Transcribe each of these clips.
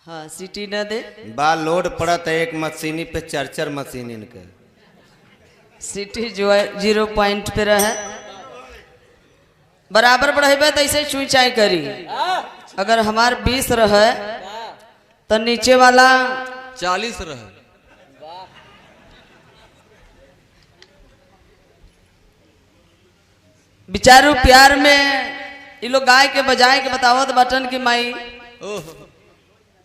हाँ सीटी न दे। बा लोड पड़त है एक मशीनी पे चर मशीन इनके। सीटी जो है 0 पॉइंट पे रहे बराबर बढ़ेबे तो ऐसे चुई करी। अगर हमार 20 रहे तो नीचे वाला 40 रहे। बिचारू प्यार में ये लोग गाय के बजाय के बतावत बटन की माई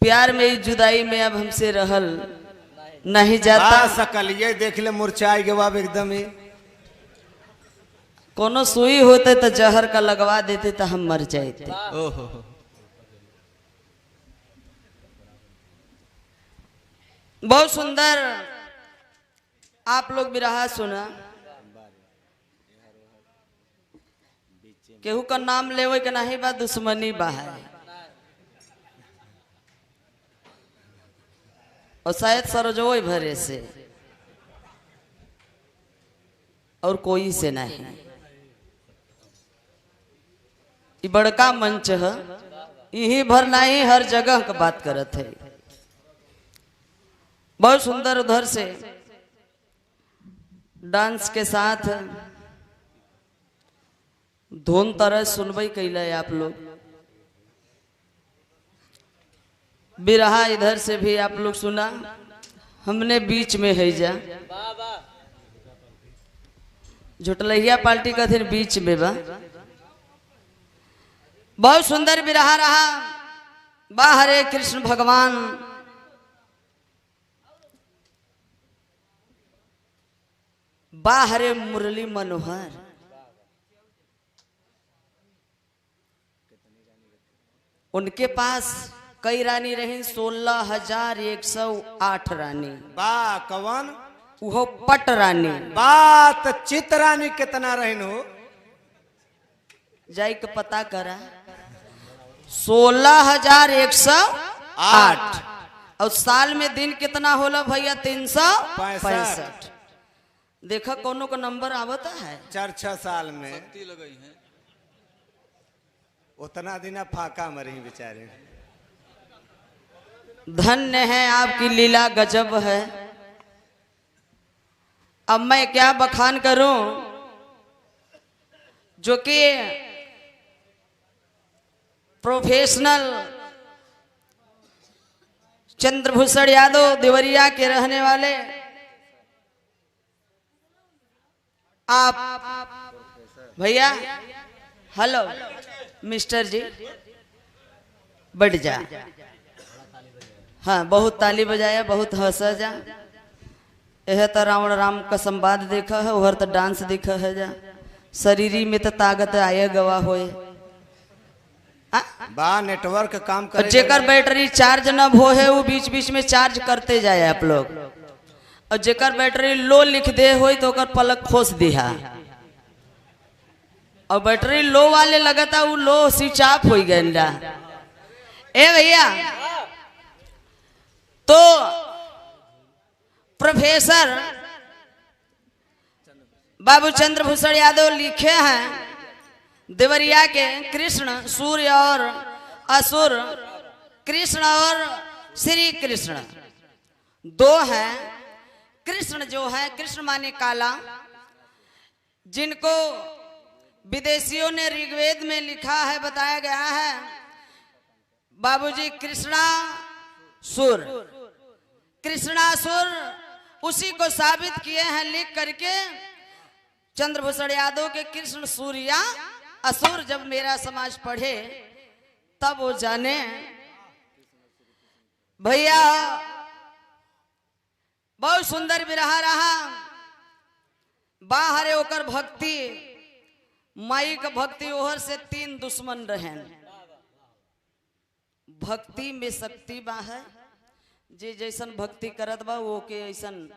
प्यार में जुदाई में अब हमसे रहल नहीं जाता। सकल ये देख ले मुरझाई के बाब एकदम ही। कोनो सुई होते तो जहर का लगवा देते तो हम मर जाते। बहुत सुंदर आप लोग बिरहा सुना। केहू का नाम लेवे के नहीं बा दुश्मनी बा है और शायद सरजो भरे से और कोई से नहीं। ये बड़का मंच है यही भर नहीं हर जगह का बात करत है। बहुत सुंदर उधर से डांस के साथ धुन तरह सुनबई कैला है आप लोग। बिरहा इधर से भी आप लोग सुना। हमने बीच में है जा झुटलैया पार्टी का दिन बीच में बा। बहुत सुंदर बिरहा रहा। बा हरे कृष्ण भगवान बा हरे मुरली मनोहर। उनके पास कई रानी रही 16,108 रानी। बा कवन वो पट रानी। बात चित रानी कितना रहन हो जाई के पता करा 16,108 और साल में दिन कितना होला भैया 365। देखा कोनो का नंबर आवता है 4-6 साल में लगाई है उतना दिन फाका मरी बेचारे। धन्य है आपकी लीला गजब है। अब मैं क्या बखान करूं जो कि प्रोफेशनल चंद्रभूषण यादव देवरिया के रहने वाले आप भैया। हेलो मिस्टर जी बढ़ जा। हाँ बहुत ताली बजाया बहुत हंसा जा। यह तो रावण राम का संवाद देखा है उधर तो डांस देखा है जा। शरीरी में तो ताकत आए गवा होए बा नेटवर्क काम करे। जेकर बैटरी चार्ज न हो है वो बीच बीच में चार्ज करते जाए आप लोग। और जेकर बैटरी लो लिख दे हो तो ओकर पलक खोस दिया और बैटरी लो वाले लगता वो लो स्विच ऑफ हो गए। ए भैया तो प्रोफेसर बाबू चंद्रभूषण यादव लिखे हैं देवरिया के कृष्ण सूर्य और असुर कृष्ण और श्री कृष्ण दो हैं। कृष्ण जो है कृष्ण माने काला जिनको विदेशियों ने ऋग्वेद में लिखा है बताया गया है बाबूजी कृष्णासुर उसी को साबित किए हैं लिख करके चंद्रभूषण यादव के कृष्ण सूर्य असुर। जब मेरा समाज पढ़े तब वो जाने भैया। बहुत सुंदर बिरहा रहा। बाहरे होकर भक्ति माई का भक्ति ओहर से 3 दुश्मन रहे। भक्ति में शक्ति बा है जे जैसन भक्ति करत बा वो के ऐसन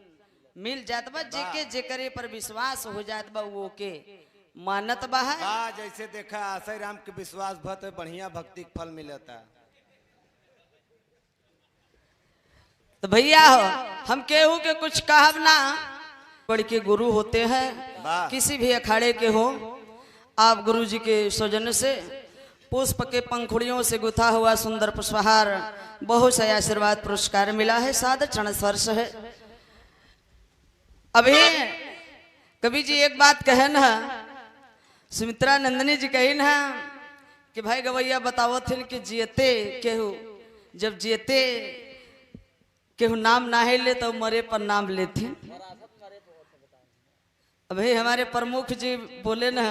मिल जात बा। जेके जेकरे पर विश्वास हो जात बा वो के मानत बा है। जैसे देखा आशय राम के विश्वास भत बढ़िया भक्ति फल मिलता। तो भैया हम केहू के कुछ कहब ना। बड़ के गुरु होते हैं किसी भी अखाड़े के हो। आप गुरु जी के सौजन्य से पुष्प के पंखुड़ियों से गुथा हुआ सुंदर पुष्पहार, बहुत से आशीर्वाद पुरस्कार मिला है, सादर चरण स्पर्श है। अभी कवि जी एक बात कहे ना, सुमित्रा नंदिनी जी कही ना कि भाई गवैया बताओ थे कि जियते केहू, जब जियते केहू नाम ना ले तो मरे पर नाम लेते। अभी हमारे प्रमुख जी बोले ना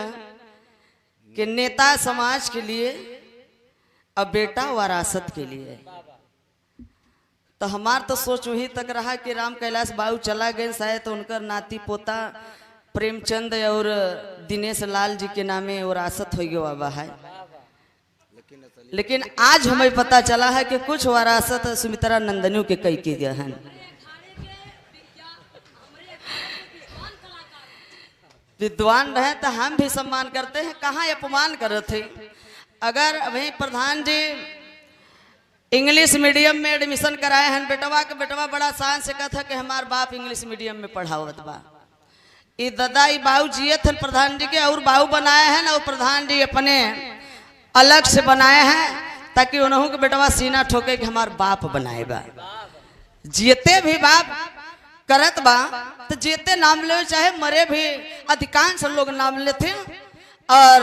कि नेता समाज के लिए अब बेटा वरासत के लिए, तो हमार तो सोच वही तक रहा कि राम कैलाश बाबू चला गए शायद तो उनका नाती पोता प्रेमचंद और दिनेश लाल जी के नामे वरासत हो गया बाबा है। लेकिन आज हमें पता चला है कि कुछ वरासत सुमित्रा नंदनू के कई की गए हैं। विद्वान रहे तो हम भी सम्मान करते हैं, कहाँ अपमान कर थे। अगर अभी प्रधान जी इंग्लिश मीडियम में एडमिशन कराए हैं बेटवा के, बेटवा बड़ा शान से कहता कि हमार बाप इंग्लिश मीडियम में पढ़ावत बा, ये दादा ये बाबू जिये थे प्रधान जी के और बाबू बनाए हैं ना, और प्रधान जी अपने अलग से बनाए हैं ताकि उन्हों के बेटवा सीना ठोके कि हमार बाप बनाए बा। जियते भी बाप करत बा तो जीते नाम ले, चाहे मरे भी अधिकांश लोग नाम लेते, और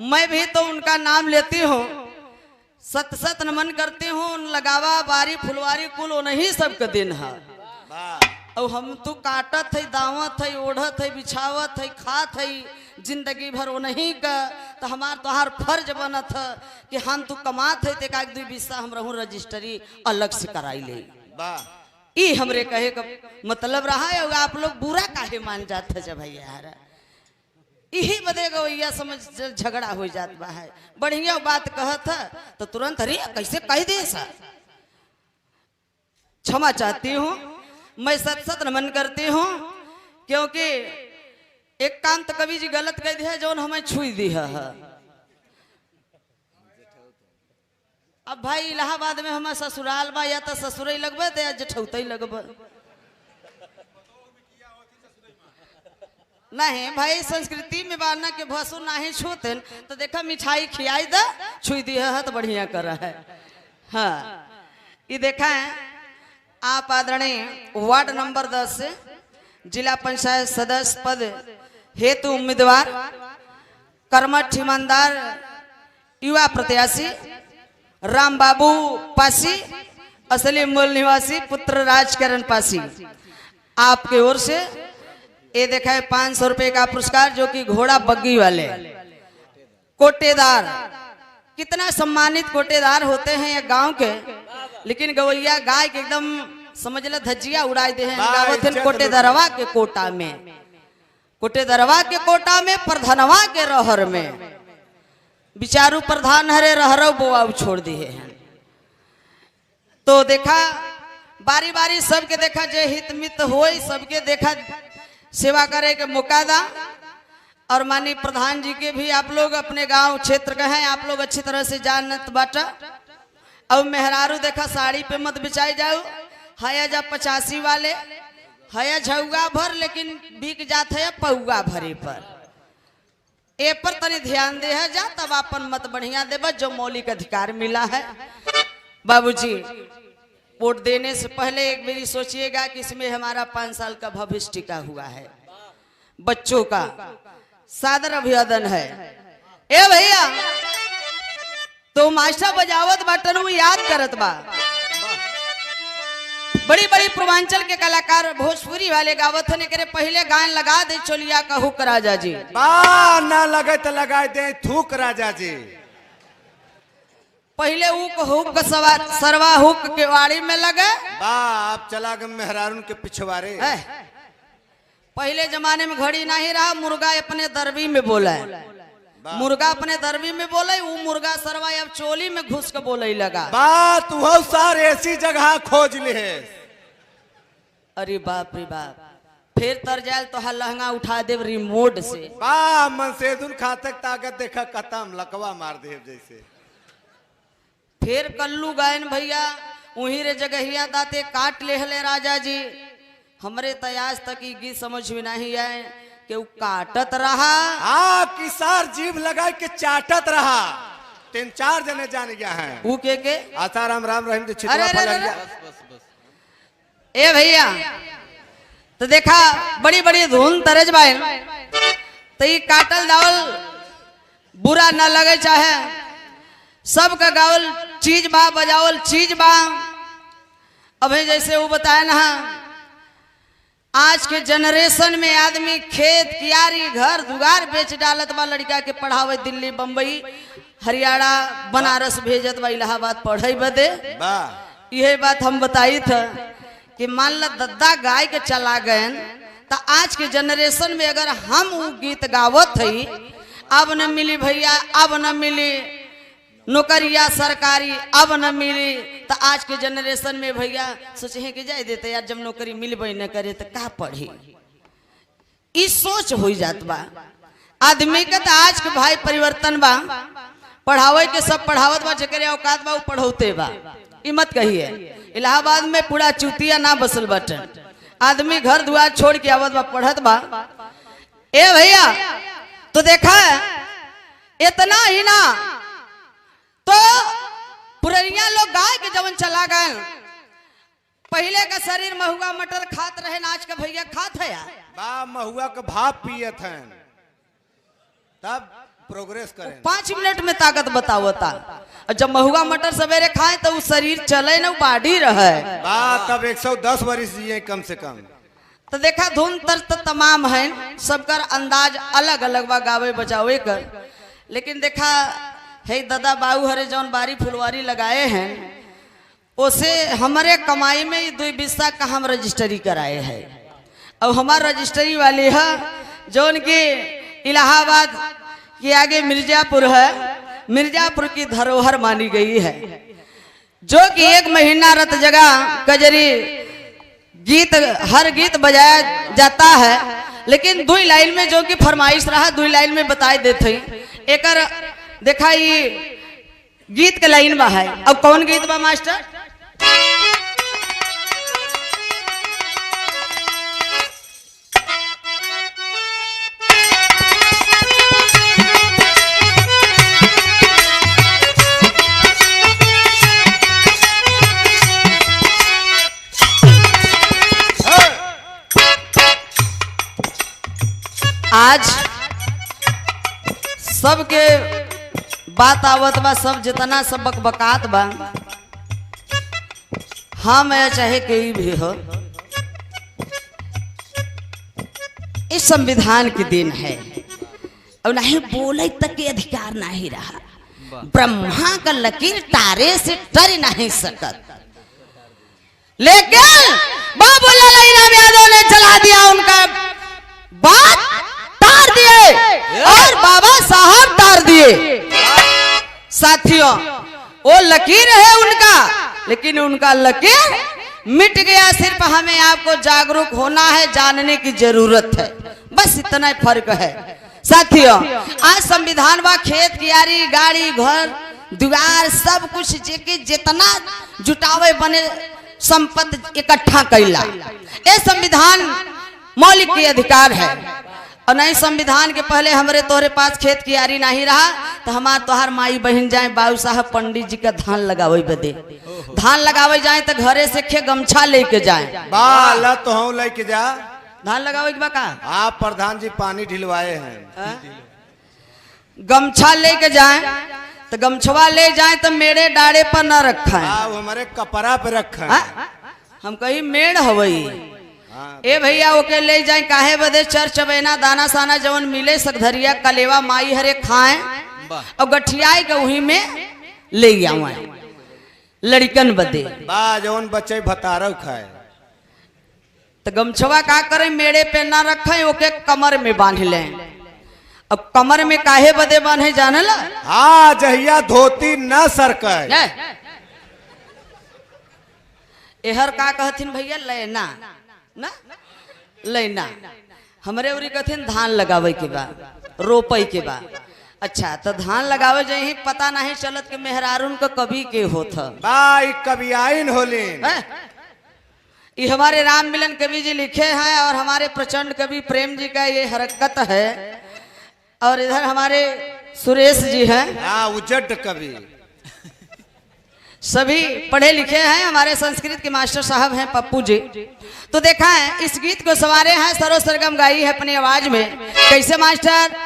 मैं भी तो उनका नाम लेती हूँ, सत सत नमन करती हूँ। लगावा बारी फुलवारी कुल उन्हीं सबके दिन है, और हम तो काटत है, दावत है, ओढ़त है, बिछावत है, खात है जिंदगी भर उन्हीं का। तो हमार तोहार फर्ज बनत है कि हम तो कमात है ते कागदी बिस्सा हम रहूं रजिस्ट्री अलग से कराई ले। ई हमरे कहे का मतलब रहा है, और आप लोग बुरा काहे मान जाते है जब भैया यार, यही बदेगा भैया समझ झगड़ा हो जात बा है। बढ़िया बात कहत है तो तुरंत अरे कैसे कह दे सा, क्षमा चाहती हूँ, मैं सत सत नमन करती हूँ, क्योंकि एक काम तो कवि जी गलत कह दिया जो हमें छुई दी है। अब भाई इलाहाबाद में हमारे ससुराल बा, या तो ससुर लगबे तो या जेठौत लगबे। नहीं भाई संस्कृति में बारना के भसुर नहीं छूते तो देखा मिठाई खियाई दा छुई दी है तो बढ़िया कर रहा है। हाँ ये देखा है आप आदरणीय वार्ड नंबर 10 से जिला पंचायत सदस्य पद हेतु उम्मीदवार कर्मठ ईमानदार युवा प्रत्याशी राम बाबू पासी असली मूल निवासी पुत्र राजकरण पासी, आपके ओर से ये देखा है 500 रुपए का पुरस्कार, जो कि घोड़ा बग्गी वाले कोटेदार, कितना सम्मानित कोटेदार होते हैं ये गांव के, लेकिन गवैया गाय के एकदम समझ लो धज्जिया उड़ाई दे हैं। गावत कोटेदरवा के कोटा में, कोटेदरवा के कोटा में प्रधानवा के रहर में, बिचारू प्रधान हरे रहरो बोआ छोड़ दिए हैं। तो देखा बारी बारी सबके देखा जे हित मित हो सबके देखा सेवा करे के मौका दा, और माननीय प्रधान जी के भी आप लोग अपने गांव क्षेत्र के हैं, आप लोग अच्छी तरह से जानत बाटा। अब मेहरारू देखा साड़ी पे मत बिछाई जाओ, हया जा 85 वाले हया झुआ भर, लेकिन बिक जात है पौआ भरे पर, ए पर तनी ध्यान दे है जा, तब अपन मत बढ़िया देबा जो मौलिक अधिकार मिला है। बाबूजी वोट देने से पहले एक बारी सोचिएगा कि इसमें हमारा 5 साल का भविष्य टिका हुआ है, बच्चों का सादर अभिवादन है। ए भैया तो मास्टर बजावत बाटन वो याद करत बा, बड़ी बड़ी पूर्वांचल के कलाकार भोजपुरी वाले गावत ने करे पहले गान लगा दे चोलिया का हुक राजा जी, बा ना लगे तो लगा दे थूक राजा जी। पहले हुक सरवा हुक के वाड़ी में लगे, बा आप चला गए मेहरारून के पिछवाड़े। पहले जमाने में घड़ी नहीं रहा, मुर्गा अपने दरबी में बोला है, मुर्गा अपने दरबी में बोले, वो मुर्गा सरवा अब चोली में घुस के बोले लगा। बात वो सार ऐसी जगह खोज ले। अरे बाप रे बाप, फिर तर जाए तो हर लहंगा उठा दे रिमोट से। बा मन से दुन खातक ताकत देखा खत्म लकवा मार दे जैसे। फिर कल्लू गायन भैया वहीं रे जगहिया दाते काट ले हले राजा जी, हमरे तयाज तक ही गीत समझ में नहीं आए कि वो काटत रहा, हाँ किसार जीभ लगा के चाटत रहा। 3-4 जने जान गया है। ऊ के आसाराम राम रहीम दीक्षित अरे, अरे, फलरिया। बस बस बस ए भैया तो देखा बड़ी बड़ी धुन तरज बाइन तो ये काटल दावल बुरा न लगे चाहे सबका गावल चीज बा बजावल चीज बा। अभी जैसे वो बताया ना आज के जनरेशन में आदमी खेत कियारी घर दुगार बेच डालत बा लड़का के पढ़ावे दिल्ली बम्बई हरियाणा बनारस भेजत बा इलाहाबाद पढ़े बदे। वाह यह बात हम बताई था कि मान ला दद्दा गाय के चला गए तो आज के जनरेशन में अगर हम वो गीत गावत हई अब न मिली भैया अब न मिली नौकरिया सरकारी अब न मिली तो आज के जनरेशन में भैया सोचे कि जाए देते यार जब नौकरी मिलबे न करे तो का पढ़ी इस सोच हो जात बा आदमी के तो आज के भाई परिवर्तन बा पढ़ावे के सब पढ़ावत बा जकरे औकात बा वो पढ़ौते बा ई मत कहिए इलाहाबाद में पूरा चूतिया ना बसल बटन आदमी घर दुआर छोड़ के आवत बा पढ़त बा। ए भैया तो देखा इतना ही ना तो पुरनिया लोग गाय के जवन चला गए पहले का शरीर महुआ मटर खात रहे नाच का भैया खात है यार बा महुआ के भाप पियत हैं तब प्रोग्रेस करें। 5 मिनट में ताकत बतावता और जब महुआ मटर सवेरे खाए तो वो शरीर चले ना बाढ़ी रहे बा तब 110 वर्ष जिए कम से कम। तो देखा धुन तर्ज तो तमाम है सबकर अंदाज अलग अलग बा गावे बजावे कर लेकिन देखा है दादा बाबू हरे जौन बारी फुलवारी लगाए हैं उसे हमारे कमाई में 2 बिस्सा का हम रजिस्ट्री कराए हैं और हमारा रजिस्ट्री वाली है जौन की इलाहाबाद के आगे मिर्जापुर है मिर्जापुर की धरोहर मानी गई है जो कि 1 महीना रत जगह कजरी गीत हर गीत बजाया जाता है लेकिन 2 लाइन में जो कि फरमाइश रहा 2 लाइन में बताए देते एक देखा ये गीत के लाइन बा है। अब कौन गीत बा मास्टर आज सबके बात आवत बा सब जितना सब बकबकात बा हम चाहे कोई भी हो इस संविधान के दिन है और नहीं बोले तक के अधिकार नहीं रहा ब्रह्मा का लकीर तारे से टर नहीं सकत लेकिन बाबू लाल इनाम यादव ने चला दिया उनका बात तार दिए और बाबा साहब तार दिए। साथियों वो लकीर है उनका लेकिन उनका लकीर मिट गया सिर्फ हमें आपको जागरूक होना है जानने की जरूरत है बस इतना फर्क है। साथियों आज संविधान बा खेत कियारी गाड़ी घर दुआर सब कुछ जेके जितना जुटावे बने संपत्ति इकट्ठा कैला ये संविधान मौलिक के अधिकार है और नहीं संविधान के पहले हमारे तोहरे पास खेत कियारी नहीं रहा तो हमार तोहार माई बहन जाए बाबू साहब पंडित जी का धान लगावे बदे धान लगावे जाए तो घरे से खे गमछा लेके जाए बाला तो हम लेके जा धान लगावे के बा का आप प्रधान जी पानी ढिलवाए हैं गमछा लेके जाए तो गमछवा ले जाए तो मेरे डाड़े पर न रखा है हमारे कपड़ा पे रखा है हम कही मेड़ हवई ए भैया ओके ले जाए काहे बदे चर चबेना दाना साना जवन मिले सगधरिया कलेवा माई हरे खाए और गठियाई के वही में ले आवे लड़कन बदे बा जवन बच्चे भतारव खाए तो गमछवा का करे मेड़े पे ना रखे ओके कमर में बांध ले अब कमर में काहे बदे बांधे जाने ला हाँ जहिया धोती न सरकाए एहर का कहथिन भैया लेना ना लेना हमरे उरी कहथिन धान लगावे के बा रोपई के बा अच्छा तो धान लगावे जही पता नहीं चलत के मेहरारून का कभी के होत भाई कभी आइन होली ये हमारे राम मिलन कवि जी लिखे हैं और हमारे प्रचंड कवि प्रेम जी का ये हरकत है और इधर हमारे सुरेश जी हैं, हाँ उजट कवि। सभी पढ़े लिखे हैं, हमारे संस्कृत के मास्टर साहब हैं पप्पू जी। तो देखा है इस गीत को सवारे हैं, सरो सरगम गाई है अपनी आवाज में। कैसे मास्टर?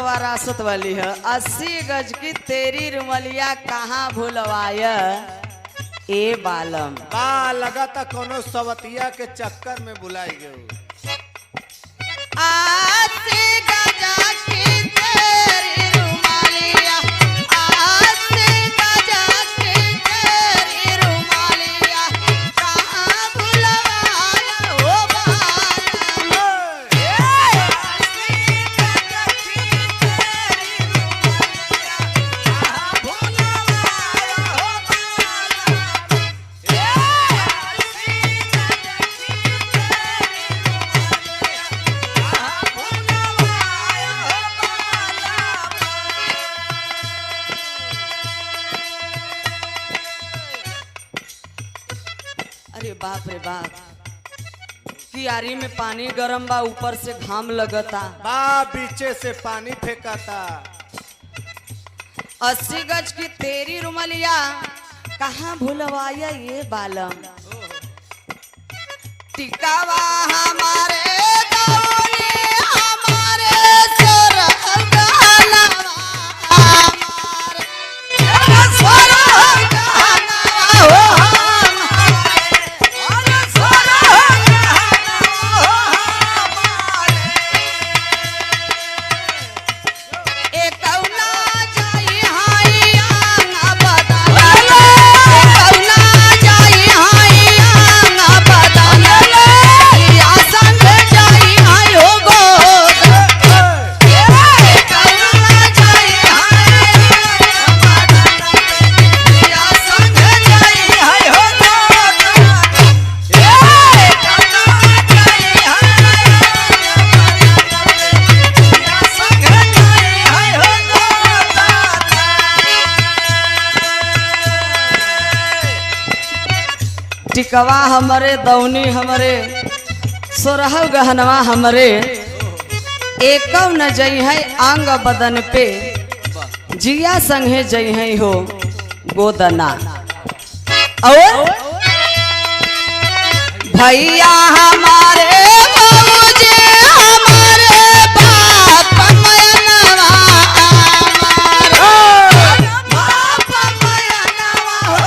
विरासत वाली है। 80 गज की तेरी रुमलिया कहाँ भूलवाया ए बालम। बा लगा था कोनो सवतिया के चक्कर में बुलाई गई। 80 गज की तेरी रुमलिया, 80 गज की तेरी रुमलिया कहाँ भूलवाया ओ बालम। अरे बाप रे बाप, कियारी में पानी गरम बा, ऊपर से घाम लगता। बा पीछे से पानी फेंका था। 80 गज की तेरी रुमलिया कहाँ भूलवाया ये बालम। टिकावा हमारे दौली हमारे सोरगानवा, हमारे सोरगानवा हो टिकवा हमरे दौनी हमरे सोरह गहनवा हमरे एकौ न जई है अंग बदन पे, जिया संगे जई है हो गोदना। और भैया हमारे बाबूजी हमारे बाप मयनवा, हमारे बाप मयनवा हो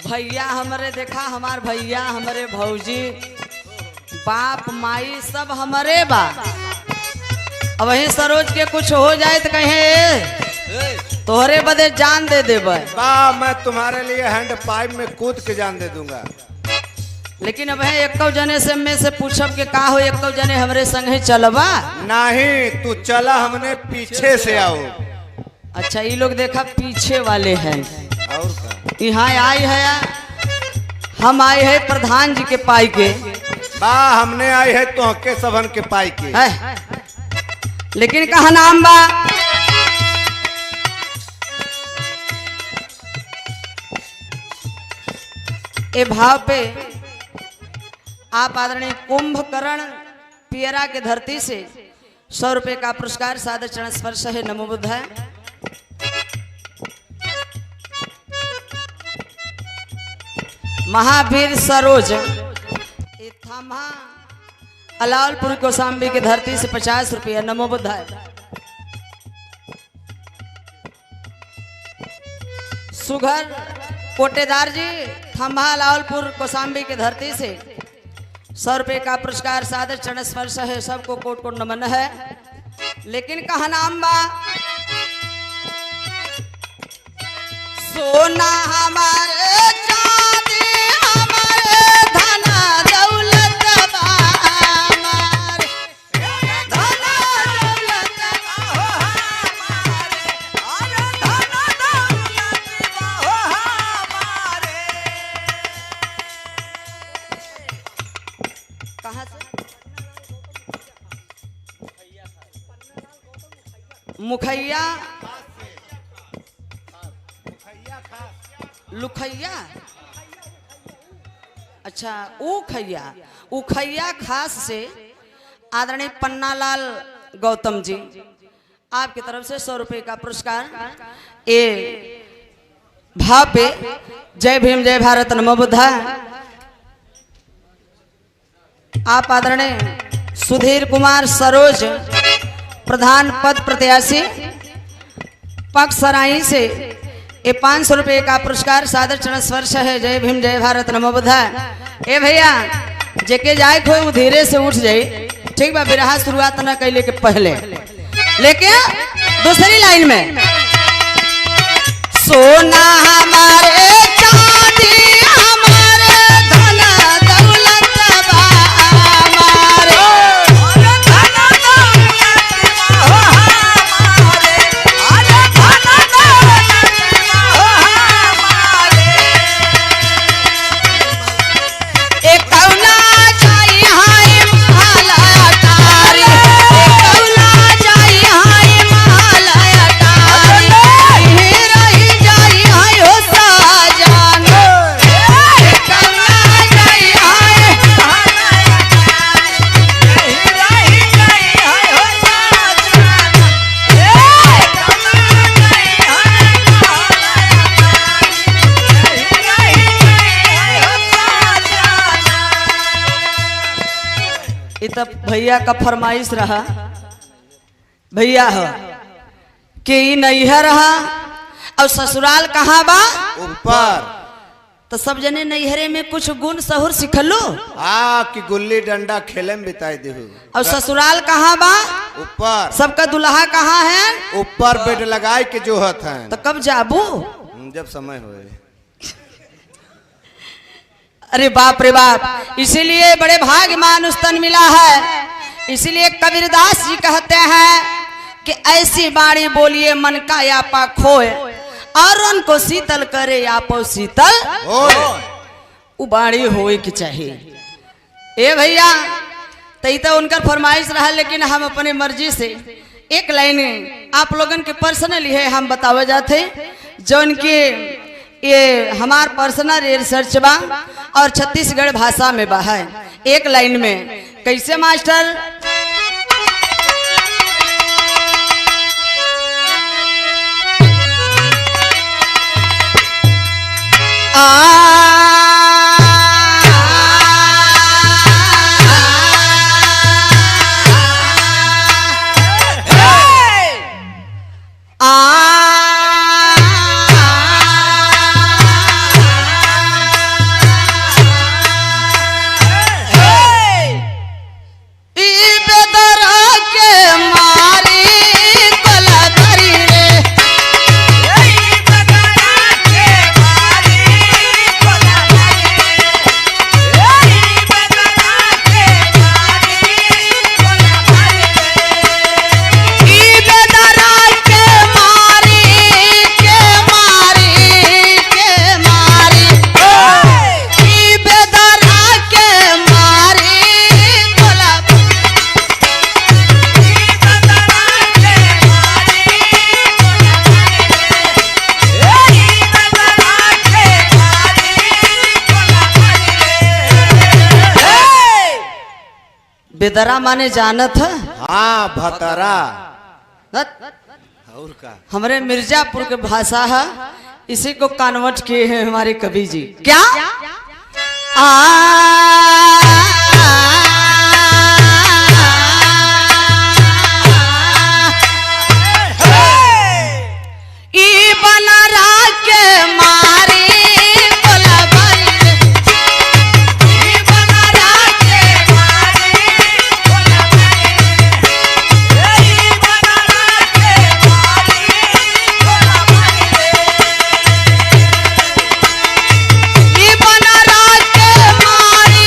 भैया हमरे देखा, हमार भैया हमरे भौजी बाप माई सब हमरे बा। अब वही सरोज के कुछ हो जाए तो कहे तोहरे बदे जान दे देबे। बा मैं तुम्हारे लिए हैंड पाइप में कूद के जान दे दूंगा। लेकिन अब है एक जने से में से पूछब के का हो, एक जने हमरे संगे चलबा। नहीं तू चला, हमने पीछे से आओ। अच्छा ये लोग देखा पीछे वाले हैं, और का यहाँ आए है, हम आए हैं प्रधान जी के पाई के बा हमने आए है तो के सबन के पाई के है। लेकिन कहा नाम बा ए भाव पे आप आदरणीय कुंभकर्ण पियरा के धरती से 100 रुपए का पुरस्कार सादर चरण स्पर्श है। नमो बुद्धाय। महावीर सरोज थामा अलालपुर कौशाम्बी की धरती से 50 रुपया। नमो बुद्धाय। सुघर कोटेदार जी थम्भा लालपुर कौशाम्बी की धरती से 100 रुपए का पुरस्कार सादर चरण स्पर्श है। सबको कोट कोट नमन है। लेकिन कहा नाम बा सोना हमारे चांदी हमारे धन दौलत बा हमारे धन दौलत बा हो हमारे अरे धन दौलत बा हो हमारे। कहाँ से? मुखैया लुखैया, अच्छा उखैया, उखैया खास से आदरणीय पन्नालाल गौतम जी आपकी तरफ से 100 रुपए का पुरस्कार। ए भाव पे जय भीम जय भारत नमो बुद्धा। आप आदरणीय सुधीर कुमार सरोज प्रधान पद प्रत्याशी पक्ष सराई से ये 500 रुपए का पुरस्कार सादर चरण स्पर्श है। जय भीम जय भारत नमो बुद्धा। ए भैया जेके जाए खो वो धीरे से उठ जाई, ठीक बा। बिरहा शुरुआत न कैले के पहले लेकिन दूसरी लाइन में सोना हमारे चांदी हमारे धन दौलत बा हमारे धन दौलत बा हो हमारे अरे धन दौलत बा हो हमारे। एक कौला जाई हाय महला तारी, एक कौला जाई हाय महला तारी, ही रही जाई हाय हो साजन। एक कौला जाई हाय महला तारी, ही रही जाई हाय हो साजन। एक कौला जाई हाय महला तारी, ही रही जाई हाय हो साजन। ये तब भैया का फरमाइश रहा, भैया हो कि ई नैहर रहा और ससुराल कहाँ बा ऊपर तो सब जने नैहरे में कुछ गुण सहूर सिखलो आ कि गुल्ली डंडा खेले में बिताई देहु। और ससुराल कहाँ बा ऊपर सबका दुल्हा कहाँ है ऊपर बेड लगाए के जो हत हैं तो कब जाबू। जब समय होए। अरे बाप रे बाप, इसीलिए बड़े भाग्यमान उस तन मिला है। इसीलिए कबीरदास जी कहते हैं कि ऐसी बाणी बोलिए मन का यापा खोए और उनको शीतल करे आपो शीतल ओए उ बाणी होए की चाहिए। ए भैया तई तो उनका फरमाइश रहा, लेकिन हम अपने मर्जी से एक लाइन आप लोगन के पर्सनली है हम बतावे जाते जो उनके ये हमार पर्सनल रिसर्च बा और छत्तीसगढ़ भाषा में बा है। एक लाइन में कैसे मास्टर बेदरा माने जानत है। हाँ भतरा। हट। और का हमारे मिर्जापुर के भाषा है, इसी को कन्वर्ट किए हैं हमारे कवि जी। क्या ई बनरा के मारी बोलबल, ई बनरा के मारी बोलबल, ई बनरा के मारी बोलबल, ई बनरा के मारी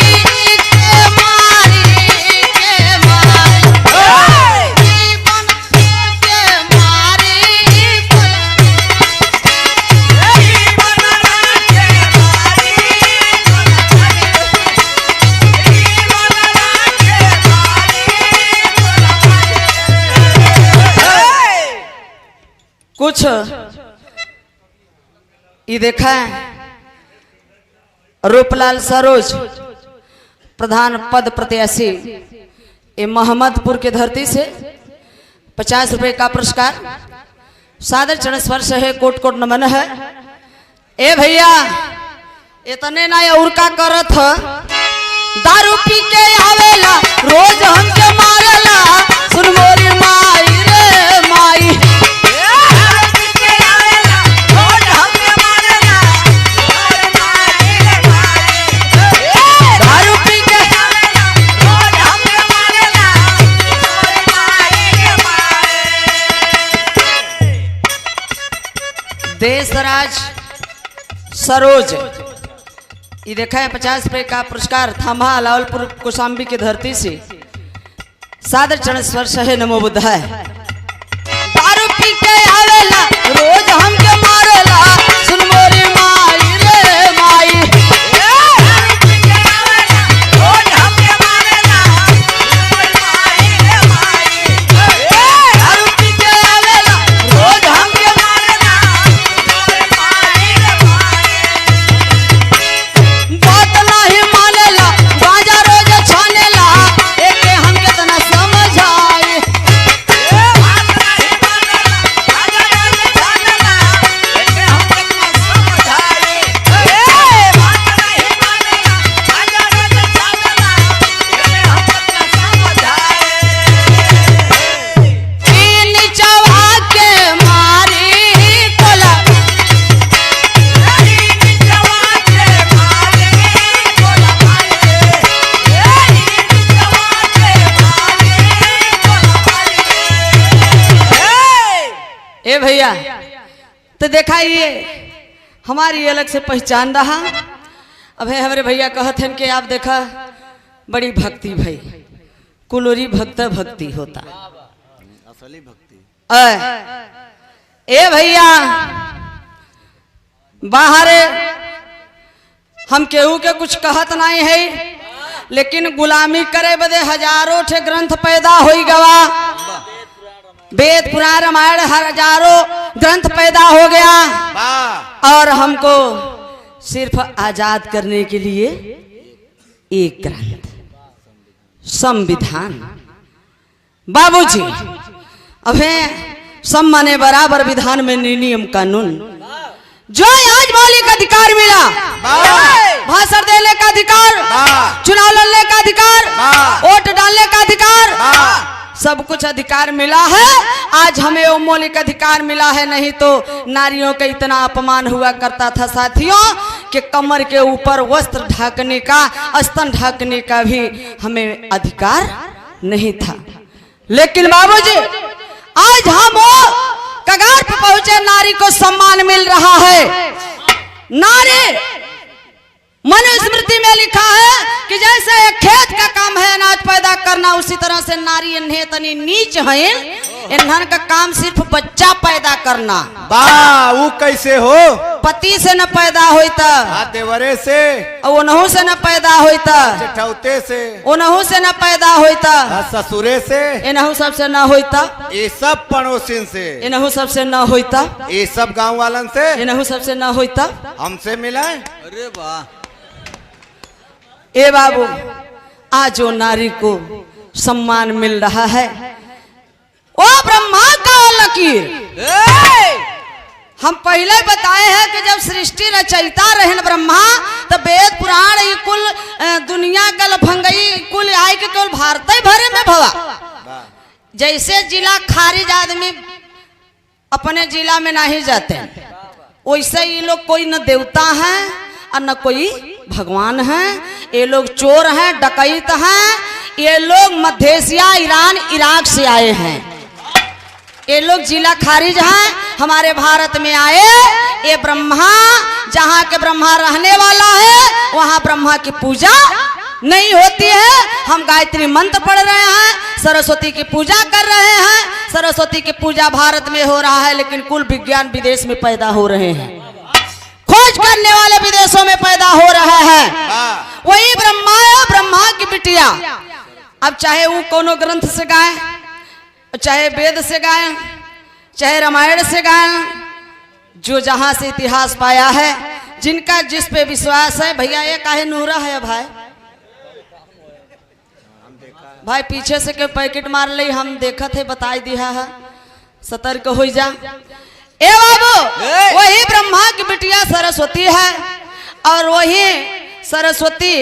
के मारी के मारी, ई बनरा के मारी कुछ ये देखा है। रूपलाल सरोज प्रधान पद प्रत्याशी ये मोहम्मदपुर के धरती से 50 रुपए का पुरस्कार सादर चरण स्पर्श है, कोट कोट नमन है। ए भैया इतने ना और का करत है, दारू पी के आवेला रोज हमके मारेला, सुन मोरी माई रे माई, दारू पी के देशराज सरोज ये देखा है 50 रुपए का पुरस्कार थामा लावलपुर कौशाम्बी की धरती से सादर चरण स्पर्श है, नमो बुद्धाय। दारू पी के आवेला रोज हमके मारेला, सुन मोरी माई रे माई, दारू पी के आवेला रोज हमके मारेला, बात नहीं मानेला, गांजा रोज छानेला, एके हम कितना समझाए, ई नीचवा के मारी कोला, ए भैया तो देखा ये हमारी अलग से पहचान रहा। अब है हमारे भैया कहते हैं कि आप देखा बड़ी भक्ति भाई, कुलोरी भक्त भक्ति होता। असली भक्ति। ए भैया बाहर हम केहू के कुछ कहत नहीं है, लेकिन गुलामी करे बदे हजारों ठे ग्रंथ पैदा हो गवा, वेद पुराण रामायण हजारों ग्रंथ पैदा हो गया, वाह और हमको सिर्फ आजाद करने के लिए एक ग्रंथ संविधान। बाबूजी अब है सब माने बराबर विधान में नियम कानून, जो आज मौलिक अधिकार मिला, भाषण देने का अधिकार, चुनाव लड़ने का अधिकार, वोट डालने का अधिकार, सब कुछ अधिकार मिला है। आज हमें वो मौलिक अधिकार मिला है, नहीं तो नारियों का इतना अपमान हुआ करता था साथियों कि कमर के ऊपर वस्त्र ढकने का, स्तन ढकने का भी हमें अधिकार नहीं था। लेकिन बाबूजी आज हम कगार पे पहुंचे, नारी को सम्मान मिल रहा है। नारी मनुस्मृति में लिखा है कि जैसे एक खेत का काम है अनाज पैदा करना, उसी तरह से नारी इन्हें तनी नीच है, इन्हन का काम सिर्फ बच्चा पैदा करना। वाह वो कैसे हो? पति से न पैदा होता, देवरे से, ओनहू से न पैदा होता, चठौते से, ओनहू से न पैदा होता, ससुरे से, इनहू सबसे न होता, ये सब पड़ोसिन से, इनहू सबसे न होता, ये सब गांव वालन से, इनहू सबसे न होता, हमसे मिला। अरे वाह, ए बाबू आज वो नारी को सम्मान मिल रहा है। ओ ब्रह्मा का लकीर, हम पहले बताए हैं कि जब सृष्टि रचयिता रहन ब्रह्मा तो वेद पुराण ई कुल दुनिया का लफंगई कुल आय के केवल भारत भरे में भवा। जैसे जिला खारिज आदमी अपने जिला में नहीं जाते, वैसे ये लोग कोई न देवता है और न कोई भगवान है। ये लोग चोर हैं, डकैत हैं। ये लोग मध्य एशिया, ईरान, इराक से आए हैं। ये लोग जिला खारिज हैं, हमारे भारत में आए। ये ब्रह्मा, जहाँ के ब्रह्मा रहने वाला है वहाँ ब्रह्मा की पूजा नहीं होती है। हम गायत्री मंत्र पढ़ रहे हैं, सरस्वती की पूजा कर रहे हैं। सरस्वती की पूजा भारत में हो रहा है, लेकिन कुल विज्ञान विदेश में पैदा हो रहे हैं। खोज करने वाले विदेशों में पैदा हो रहे हैं। वही ब्रह्मा है, ब्रह्मा की बिटिया। अब चाहे वो कोनो ग्रंथ से गाएं, चाहे वेद से गाएं, चाहे रामायण से गाएं, जो जहां से इतिहास पाया है, जिनका जिस पे विश्वास है। भैया ये काहे नूरा है भाई पीछे से के पैकेट मार ली, हम देखा थे, बताई दिया है, सतर्क हो जा। ए बाबू, वही ब्रह्मा की बिटिया सरस्वती है और वही सरस्वती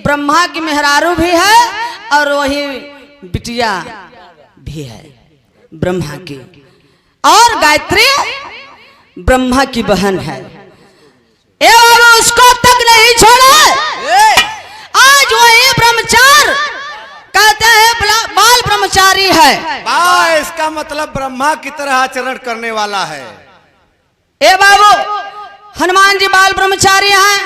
ब्रह्मा की मेहरारू भी है और वही बिटिया भी है ब्रह्मा की। और गायत्री ब्रह्मा की बहन है। ए बाबू, उसको तक नहीं छोड़ा। आज वही ब्रह्मचार कहते हैं, बाल ब्रह्मचारी है। इसका मतलब ब्रह्मा की तरह आचरण करने वाला है। ए बाबू, हनुमान जी बाल ब्रह्मचारी हैं।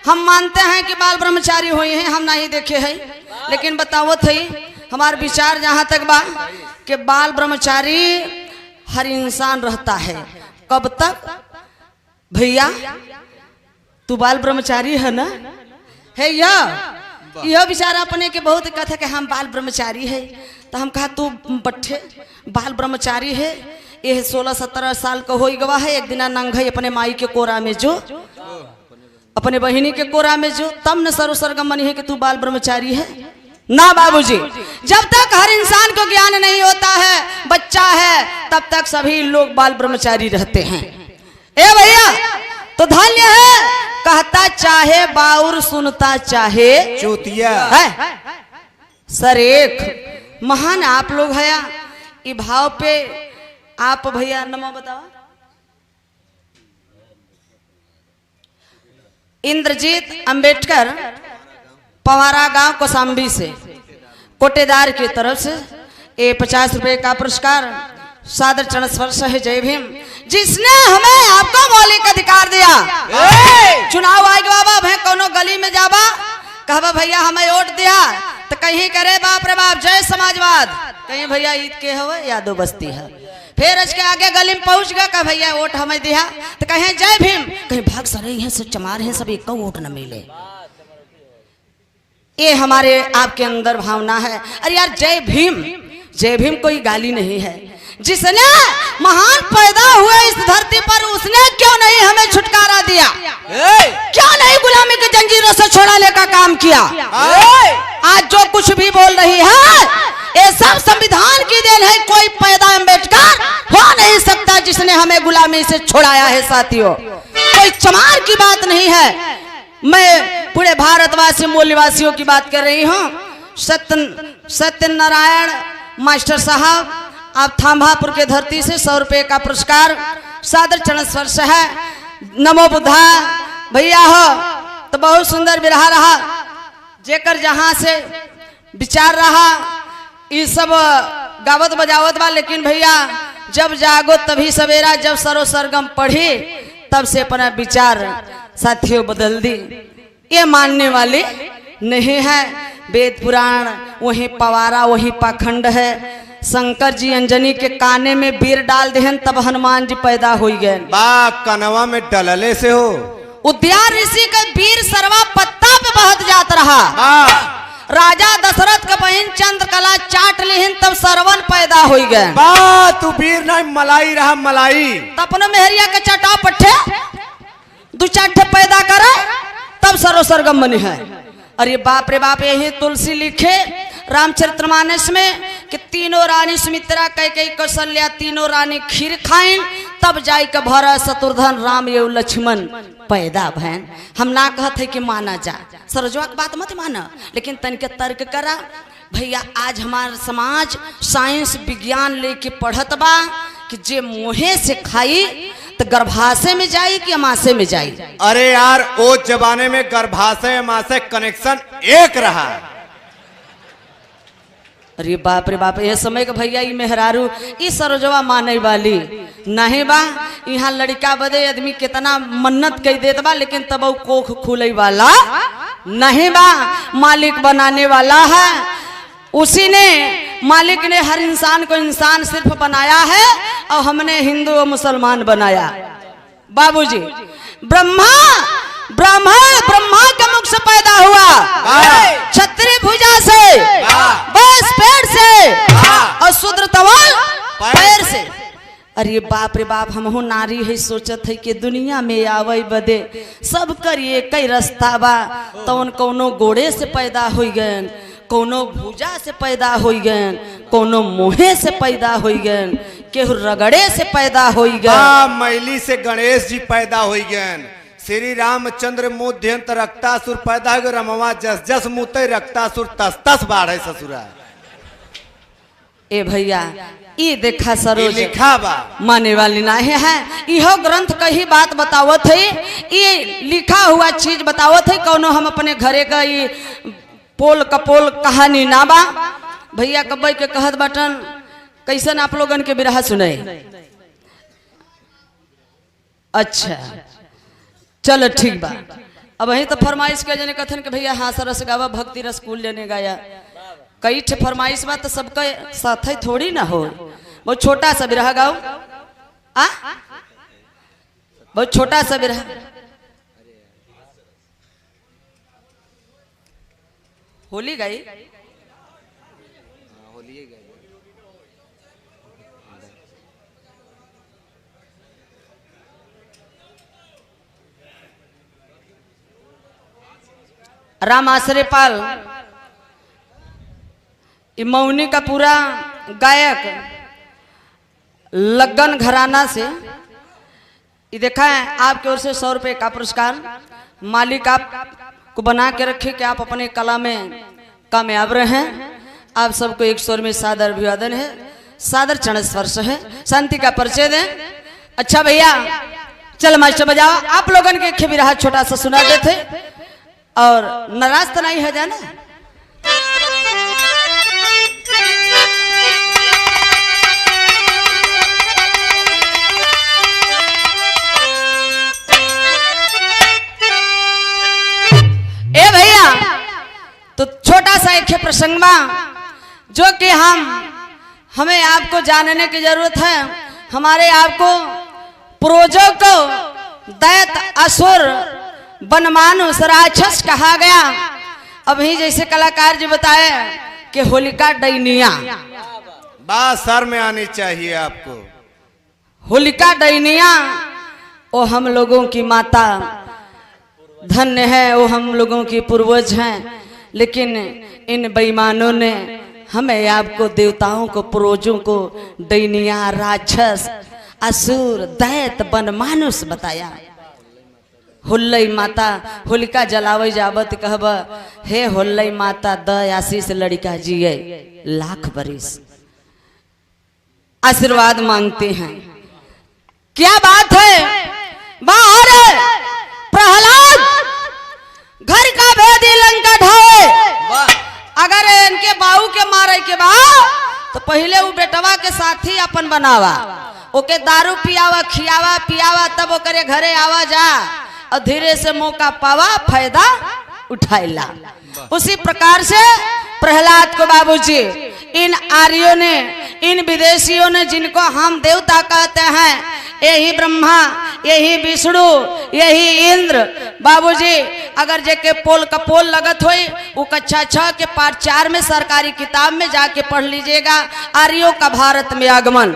हम मानते हैं कि बाल ब्रह्मचारी हुए हैं, हम नहीं देखे हैं, लेकिन बताओ थे हमारे विचार जहां तक बा कि बाल ब्रह्मचारी हर इंसान रहता है। कब तक भैया? तू बाल ब्रह्मचारी है ना? है यह बेचारा अपने के बहुत कहता कि हम बाल ब्रह्मचारी है। तो हम कहा तू बट्ठे बाल ब्रह्मचारी है। ये 16-17 साल का हो गवा है। एक दिन नंगे अपने माई के कोरा में जो, अपने बहिनी के कोरा में जो, तब न सरगम बनी है कि तू बाल ब्रह्मचारी है ना। बाबूजी, जब तक हर इंसान को ज्ञान नहीं होता है, बच्चा है, तब तक सभी लोग बाल ब्रह्मचारी रहते हैं। ए भैया, तो धन्य है कहता चाहे बाउर, सुनता चाहे चूतिया है। सर एक महान आप लोग है। ये भाव पे आप भैया नमो बताओ। इंद्रजीत अंबेडकर, पवारा गांव कौसाम्बी से, कोटेदार की तरफ से ये 50 रुपए का पुरस्कार सादर चरण स्पर्श है। जय भीम। जिसने हमें आपको मौलिक अधिकार दिया। चुनाव आएगा बाबा, भाई कोनो गली में जाबा, कहबा भैया हमें वोट दिया, तो कहीं करे बाप रे बाप जय समाजवाद, कहीं भैया ईद के हवे यादव बस्ती है। फिर इसके आगे गली में पहुंच गया, कहा भैया वोट हमें दिया, तो कहें जय भीम, कहीं भाग सरे हैं, सब चमार हैं, सब एक वोट न मिले। ये हमारे आपके अंदर भावना है। अरे यार जय भीम, जय भीम कोई गाली नहीं है। जिसने महान पैदा हुए इस धरती पर, उसने क्यों नहीं हमें छुटकारा दिया? क्यों नहीं गुलामी की जंजीरों से छुड़ाने का काम किया? आज जो कुछ भी बोल रही है ये सब संविधान की देन है। कोई पैदा अम्बेडकर हो नहीं सकता जिसने हमें गुलामी से छुड़ाया है। साथियों, कोई चमार की बात नहीं है। मैं पूरे भारतवासी मूल्यवासियों की बात कर रही हूँ। सत्यनारायण मास्टर साहब, आप थांभापुर के धरती से 100 रुपए का पुरस्कार सादर चरण स्पर्श है। नमो बुद्धा भैया हो तो बहुत सुंदर बिरहा रहा, जेकर जहां से विचार रहा ये सब गावत बजावत बा। लेकिन भैया जब जागो तभी सवेरा, जब सरो सरगम पढ़ी तब से अपना विचार साथियों बदल दी। ये मानने वाले नहीं है। वेद पुराण वही पवारा, वही पाखंड है। शंकर जी अंजनी के काने में बीर डाल देहन, तब हनुमान जी पैदा हो गए। बा कनवा में डलले से हो। उद्यान ऋषि का बीर सरवा पत्ता पे बहत जात रहा। राजा दशरथ का बहन चंद्रकला चाट लेहन, तब सरवन पैदा हो गए। बा तू बीर नहीं मलाई रहा मलाई। तब अपने मेहरिया के चटा पट्टे 2-4 पैदा करे, तब सरो सरगम बनी है। अरे बाप रे बाप, यही तुलसी लिखे रामचरितमानस में कि तीनों रानी सुमित्रा कैकेयी कौशल्या तीनों रानी खीर खाइन तब जाई के भरत शत्रुघ्न राम एवं लक्ष्मण पैदा भैन। हम ना कहते है कि माना जा सरोजवा की बात मत माना, लेकिन तनिके तर्क करा भैया। आज हमारा समाज साइंस विज्ञान लेके पढ़त बा कि जे मुँहे से खाई तो गर्भाशय में जाई कि अमाशय में जाई। अरे यार वो जमाने में गर्भाशय अमाशय कनेक्शन एक रहा। अरे बाप रे बाप, ये समय के भैया ई मेहरारू ई सरोजवा माने वाली नहीं बा। यहाँ लड़का बदे आदमी कितना मन्नत कह देत बा, लेकिन तब वो कोख खुले वाला नहीं बा। मालिक बनाने वाला है, उसी ने मालिक ने हर इंसान को इंसान सिर्फ बनाया है और हमने हिंदू और मुसलमान बनाया। बाबूजी ब्रह्मा के मुख से पैदा हुआ, क्षत्रिय भुजा से, बस पेड़ से और शूद्र तवल पैर से। अरे बाप रे बाप, हमहू नारी है सोचत है कि दुनिया में आवे बदे सब कर एक ही रास्ता बा। तो कौनो गोड़े से पैदा हो गए, कोनो भुजा से पैदा हो गए, कोनो मुँहे से पैदा हो गए, केहू रगड़े से पैदा हो गए। मैली से गणेश जी पैदा हो गए। श्री रामचंद्र मुद्यंत रक्तासुर पैदा हो गए। रमवा जस जस मुते रक्तासुर तस तस बाढ़े ससुरा। ए भैया ये देखा सरोज लिखा बा माने वाली नहीं है। इहो ग्रंथ कही बात बतावत है, ये लिखा हुआ चीज बतावत है। कौनो हम अपने घरे का ये पोल कपोल कहानी ना बा भैया। कब्बई के कहत बटन कैसन आप लोगन के बिरहा सुने। अच्छा चलो ठीक बा। अब वही तो फरमाइश के जने कथन के भैया हाँ सरस गावा भक्ति रस कूल लेने गाया। कई ठे फरमाइश बा तो सबका साथ ही थोड़ी ना हो। बहुत छोटा सा बिरहा गाओ आ, बहुत छोटा सा बिरहा। होली गई राम आश्रय पाल मौनी का पूरा गायक लगन घराना से ये देखा है आपकी ओर से 100 रुपए का पुरस्कार। मालिक आपको बना के रखे कि आप अपने कला में कामयाब रहे। आप सबको एक स्वर में सादर अभिवादन है, सादर चरण स्पर्श है, शांति का परिचय दें। अच्छा भैया चल मास्टर बजाओ। आप लोगन के खेबी रहा छोटा सा सुना देते और नाराज तो नहीं है जाना। ए भैया तो छोटा सा एक प्रसंग बा जो कि हमें आपको जानने की जरूरत है। हमारे आपको पूर्वजों को दैत असुर बनमानुष राक्षस कहा गया। अभी जैसे कलाकार जी बताए कि होलिका डैनिया बात सर में आनी चाहिए आपको। होलिका डैनिया वो हम लोगों की माता धन्य है, वो हम लोगों की पूर्वज हैं। लेकिन इन बेईमानों ने हमें आपको देवताओं को पूर्वजों को डैनिया राक्षस असुर दैत बनमानुष बताया। होल्लई माता होलिका जलावे जावत कहब हे होल्लई माता द आशीष लड़का जिए लाख बरिस आशीर्वाद मांगते हैं। क्या बात है। बाहर प्रहलाद घर का भेदी लंका ढाए। अगर इनके बाऊ के मारे के बाद तो पहले वो बेटवा के साथी अपन बनावा, ओके दारू पियावा खियावा पियावा, तब ओकरे घरे आवा जा और धीरे से मौका पावा फायदा उठाइला। उसी प्रकार से प्रहलाद को बाबूजी इन आर्यों ने इन विदेशियों ने जिनको हम देवता कहते हैं, यही ब्रह्मा यही विष्णु यही इंद्र बाबूजी, अगर जेके पोल कपोल लगत होई वो कक्षा 6 के पाठ 4 में सरकारी किताब में जाके पढ़ लीजिएगा। आर्यों का भारत में आगमन।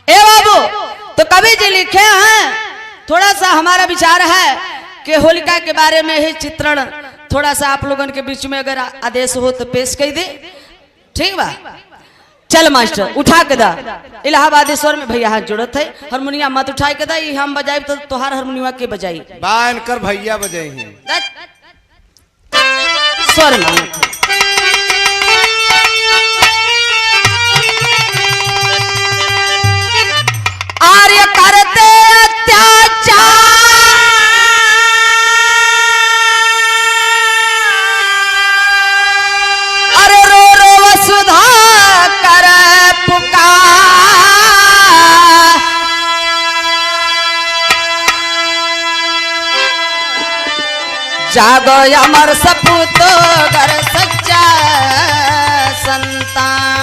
ए बाबू तो कवि जी लिखे हैं, थोड़ा सा हमारा विचार है कि होलिका के बारे में ही चित्रण थोड़ा सा आप लोगन के बीच में अगर आदेश हो तो पेश कर दे, ठीक बा। चल मास्टर उठा के दा, इलाहाबादेश्वर में भैया हाथ जोड़त है, हारमोनिया मत उठाए के दा, ई हम बजाई तो तोहार हारमोनिया के बजाई बान कर भैया बजाई हैं। स्वर मांगत है। आर्य करते अत्याचार, अरे रो रो वसुधा कर पुकार, जागो अमर सपूतो घर सच्चा संतान।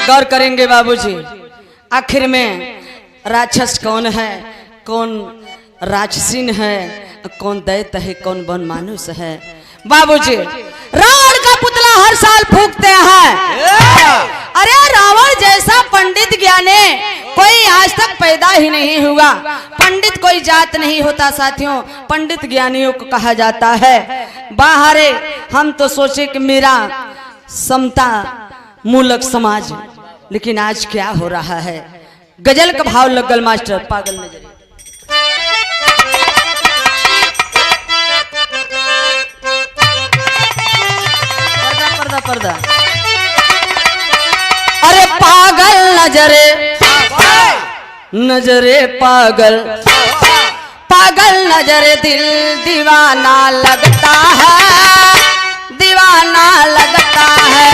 गौर करेंगे बाबूजी, आखिर में राक्षस कौन है, कौन राक्षसीन है, कौन दैत्य है, कौन बन मानुष है। बाबूजी रावण का पुतला हर साल फूकते हैं। अरे रावण जैसा पंडित ज्ञानी कोई आज तक पैदा ही नहीं हुआ। पंडित कोई जात नहीं होता साथियों, पंडित ज्ञानियों को कहा जाता है। बाहरे हम तो सोचे कि मेरा समता मूलक समाज, लेकिन आज क्या हो रहा है। गजल का भाव लगल मास्टर, पागल नजर पर्दा पर्दा। अरे पागल नजरे नजरे पागल, पागल नजरे दिल दीवाना लगता है, दीवाना लगता है।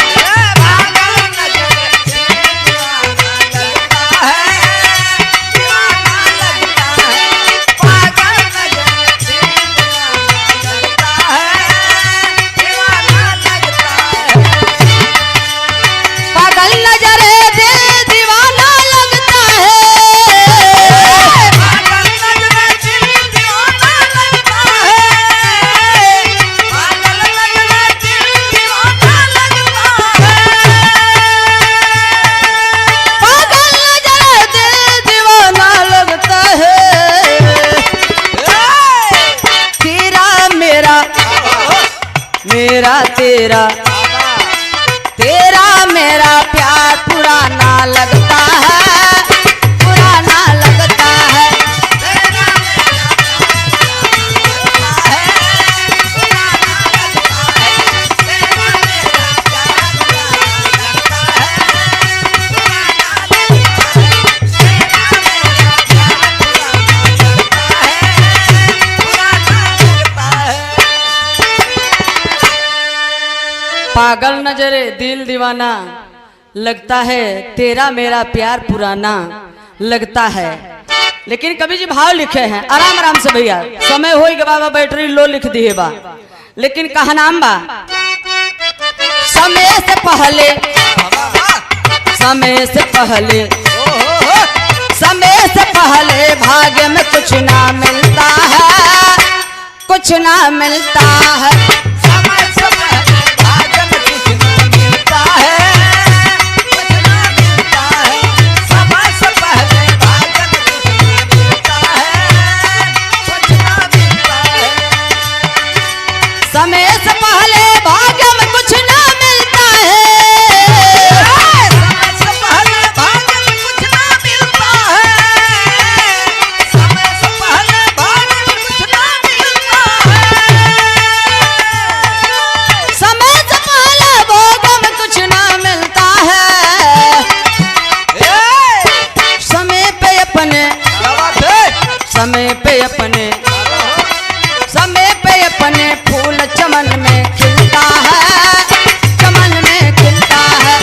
मेरा तेरा तेरा मेरा प्यार पुराना लगता है, पुराना लगता है। पागल नजरे दिल दीवाना लगता है, तेरा मेरा प्यार पुराना लगता है। लेकिन कवि जी भाव लिखे हैं आराम आराम से भैया, समय हो गया बाबा, बैटरी लो लिख दिए बा, लेकिन कहा नाम बा समय से पहले, समय से पहले, समय से पहले भाग्य में कुछ ना मिलता है, कुछ ना मिलता है। समय से पहले भाग्य में कुछ ना मिलता है, समय से पहले भाग्य में कुछ ना मिलता है, समय से पहले भाग्य में कुछ ना मिलता है, समय से पहले भाग्य में कुछ ना मिलता है। समय पे अपने, समय पे अपने, समय पे अपने फूल चमन में खिलता है, चमन में खिलता है।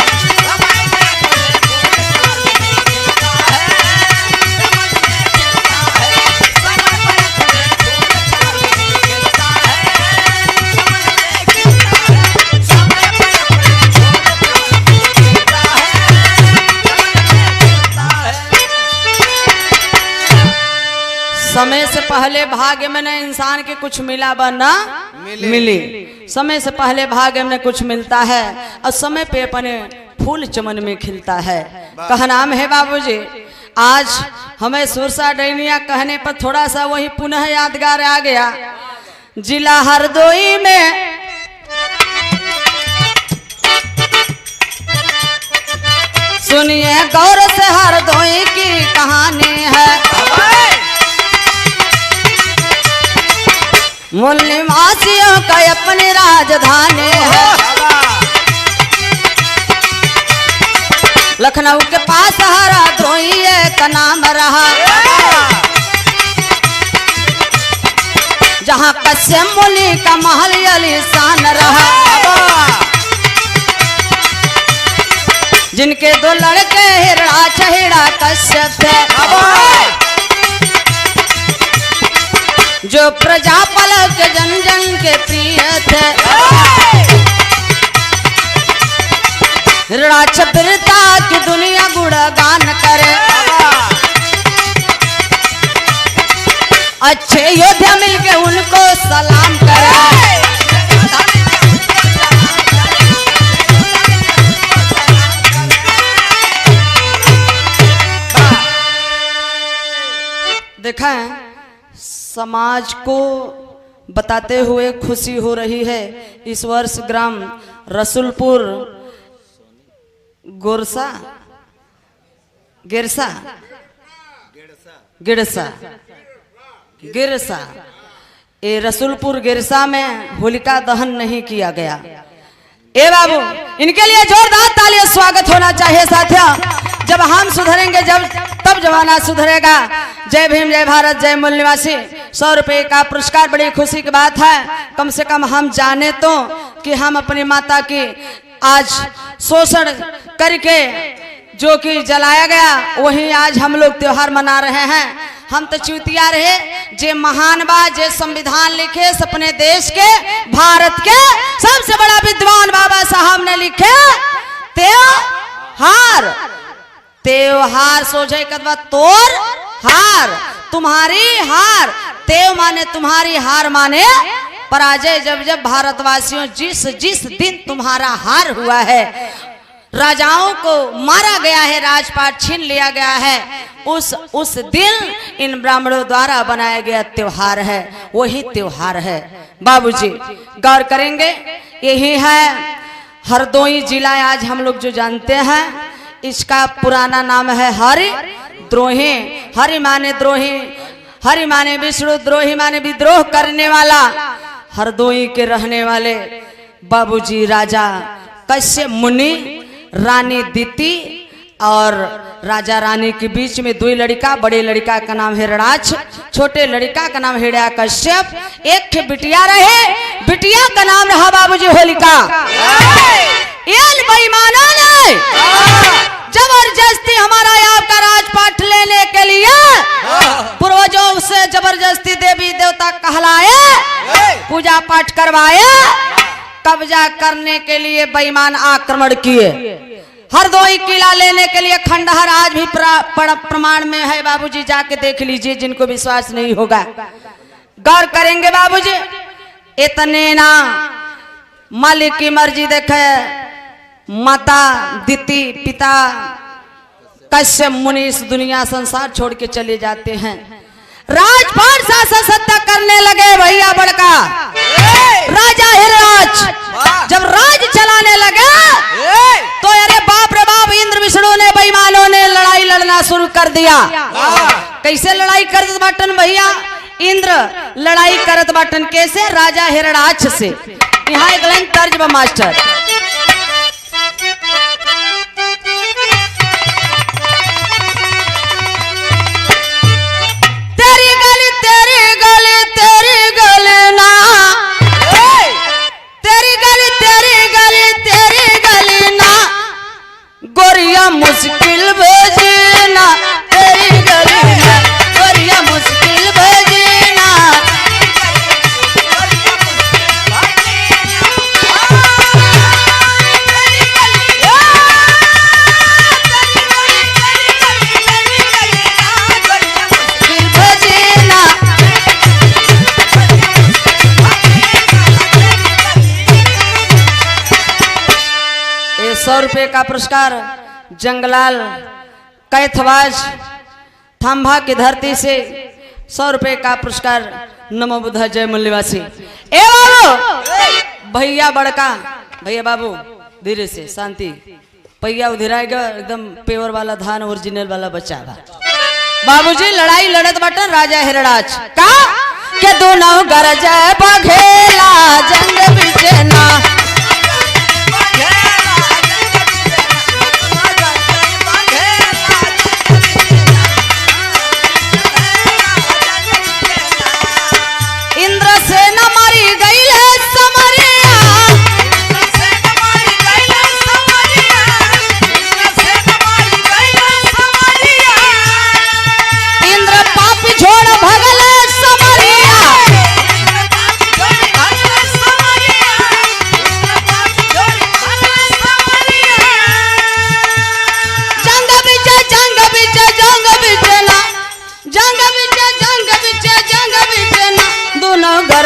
समय से पहले भाग्य में न इंसान के कुछ मिला बा ना मिली, समय से पहले भाग्य में कुछ मिलता है और समय पे अपने फूल चमन में खिलता है। कहा नाम है बाबूजी। आज हमें सुरसा डैनिया कहने पर थोड़ा सा वही पुनः यादगार आ गया। जिला हरदोई में सुनिए गौर से हरदोई की कहानी है। मूल्यवासियों का अपनी राजधानी है। लखनऊ के पास हरदोई का नाम रहा, जहाँ कश्यप मुनि का महल आलीशान रहा। जिनके दो लड़के हिरणाक्ष कश्यप थे, जो प्रजापल के जन जन के प्रिय थे। हिरणाक्ष वीरता की दुनिया गुणगान करे, अच्छे योद्धा मिलके उनको सलाम करे। देखा है, समाज को बताते हुए खुशी हो रही है। इस वर्ष ग्राम रसूलपुर गिरसा ये रसूलपुर गिरसा में होलिका दहन नहीं किया गया। ए बाबू, इनके लिए जोरदार तालियां स्वागत होना चाहिए साथियों। जब हम सुधरेंगे जब तब जमाना सुधरेगा। जय भीम, जय भारत, जय मूल निवासी। 100 रुपए का पुरस्कार बड़ी खुशी की बात है। कम से कम हम जाने तो कि हम अपनी माता की आज शोषण करके जो कि जलाया गया, वही आज हम लोग त्योहार मना रहे हैं। हम तो चूतिया रहे जे महान बा, जे संविधान लिखे अपने देश के भारत के सबसे बड़ा विद्वान बाबा साहब ने लिखे त्योहार। त्योहार सोझे कदवा तोर हार, तुम्हारी हार। तेव माने तुम्हारी, हार माने पराजय। जब जब भारतवासियों जिस जिस दिन तुम्हारा हार हुआ है, राजाओं को मारा गया है, राजपाट छीन लिया गया है, उस दिन इन ब्राह्मणों द्वारा बनाया गया त्योहार है, वही त्योहार है। बाबूजी गौर करेंगे, यही है हरदोई जिला। आज हम लोग जो जानते हैं, इसका पुराना नाम है हरि द्रोही। हरि माने द्रोही, हरि माने विष्णु, द्रोही माने विद्रोह करने वाला। हरदोई के रहने वाले बाबूजी राजा कश्यप मुनि, रानी दीति और राजा रानी के बीच में 2 लड़का। बड़े लड़का का नाम हिरणाक्ष, छोटे लड़का का नाम हिरण्याकश्यप। एक बिटिया रहे, बिटिया का नाम रहा बाबूजी होलिका। बेईमानों ने जबरदस्ती हमारा आपका राजपाट लेने के लिए पूर्वजों से जबरदस्ती देवी देवता कहलाए, पूजा पाठ करवाए, कब्जा करने के लिए बेईमान आक्रमण किए। हरदोई किला लेने के लिए खंडहर आज भी प्रमाण में है बाबूजी, जाके देख लीजिए जिनको विश्वास नहीं होगा। गौर करेंगे बाबूजी, इतने ना मालिक की मर्जी देखे। माता दीति, पिता कश्यप मुनि इस दुनिया संसार छोड़ के चले जाते हैं। राजपाट शासन सत्ता करने लगे भैया बड़का राजा हिरणाक्ष। जब राज चलाने लगे तो अरे बाप रे बाप, इंद्र विष्णु ने बेईमानों ने लड़ाई लड़ना शुरू कर दिया। कैसे लड़ाई करत बाटन भैया? इंद्र लड़ाई करत बाटन कैसे? राजा हिरणाक्ष से। यहाँ एक लाइन तर्ज बा मास्टर। तेरी गली तेरी गली तेरी गली ना, तेरी गली तेरी गली तेरी गली ना, गोरिया मुश्किल भेजना। तेरी गली ना, गोरिया मुश्किल भेजना। 100 रुपये का पुरस्कार जंगलाल कैथवाज थाम्भा की धरती से 100 रुपये का पुरस्कार नमो बुद्धा जय मूल्यवासी। ए बाबू भैया बड़का भैया बाबू धीरे से शांति भैया उधर आएगा एकदम प्योर वाला धान ओरिजिनल वाला बच्चा बा। बाबूजी लड़ाई लड़त बटन राजा हिरणाक्ष का के दोनों गरज बघेला जंग बिचना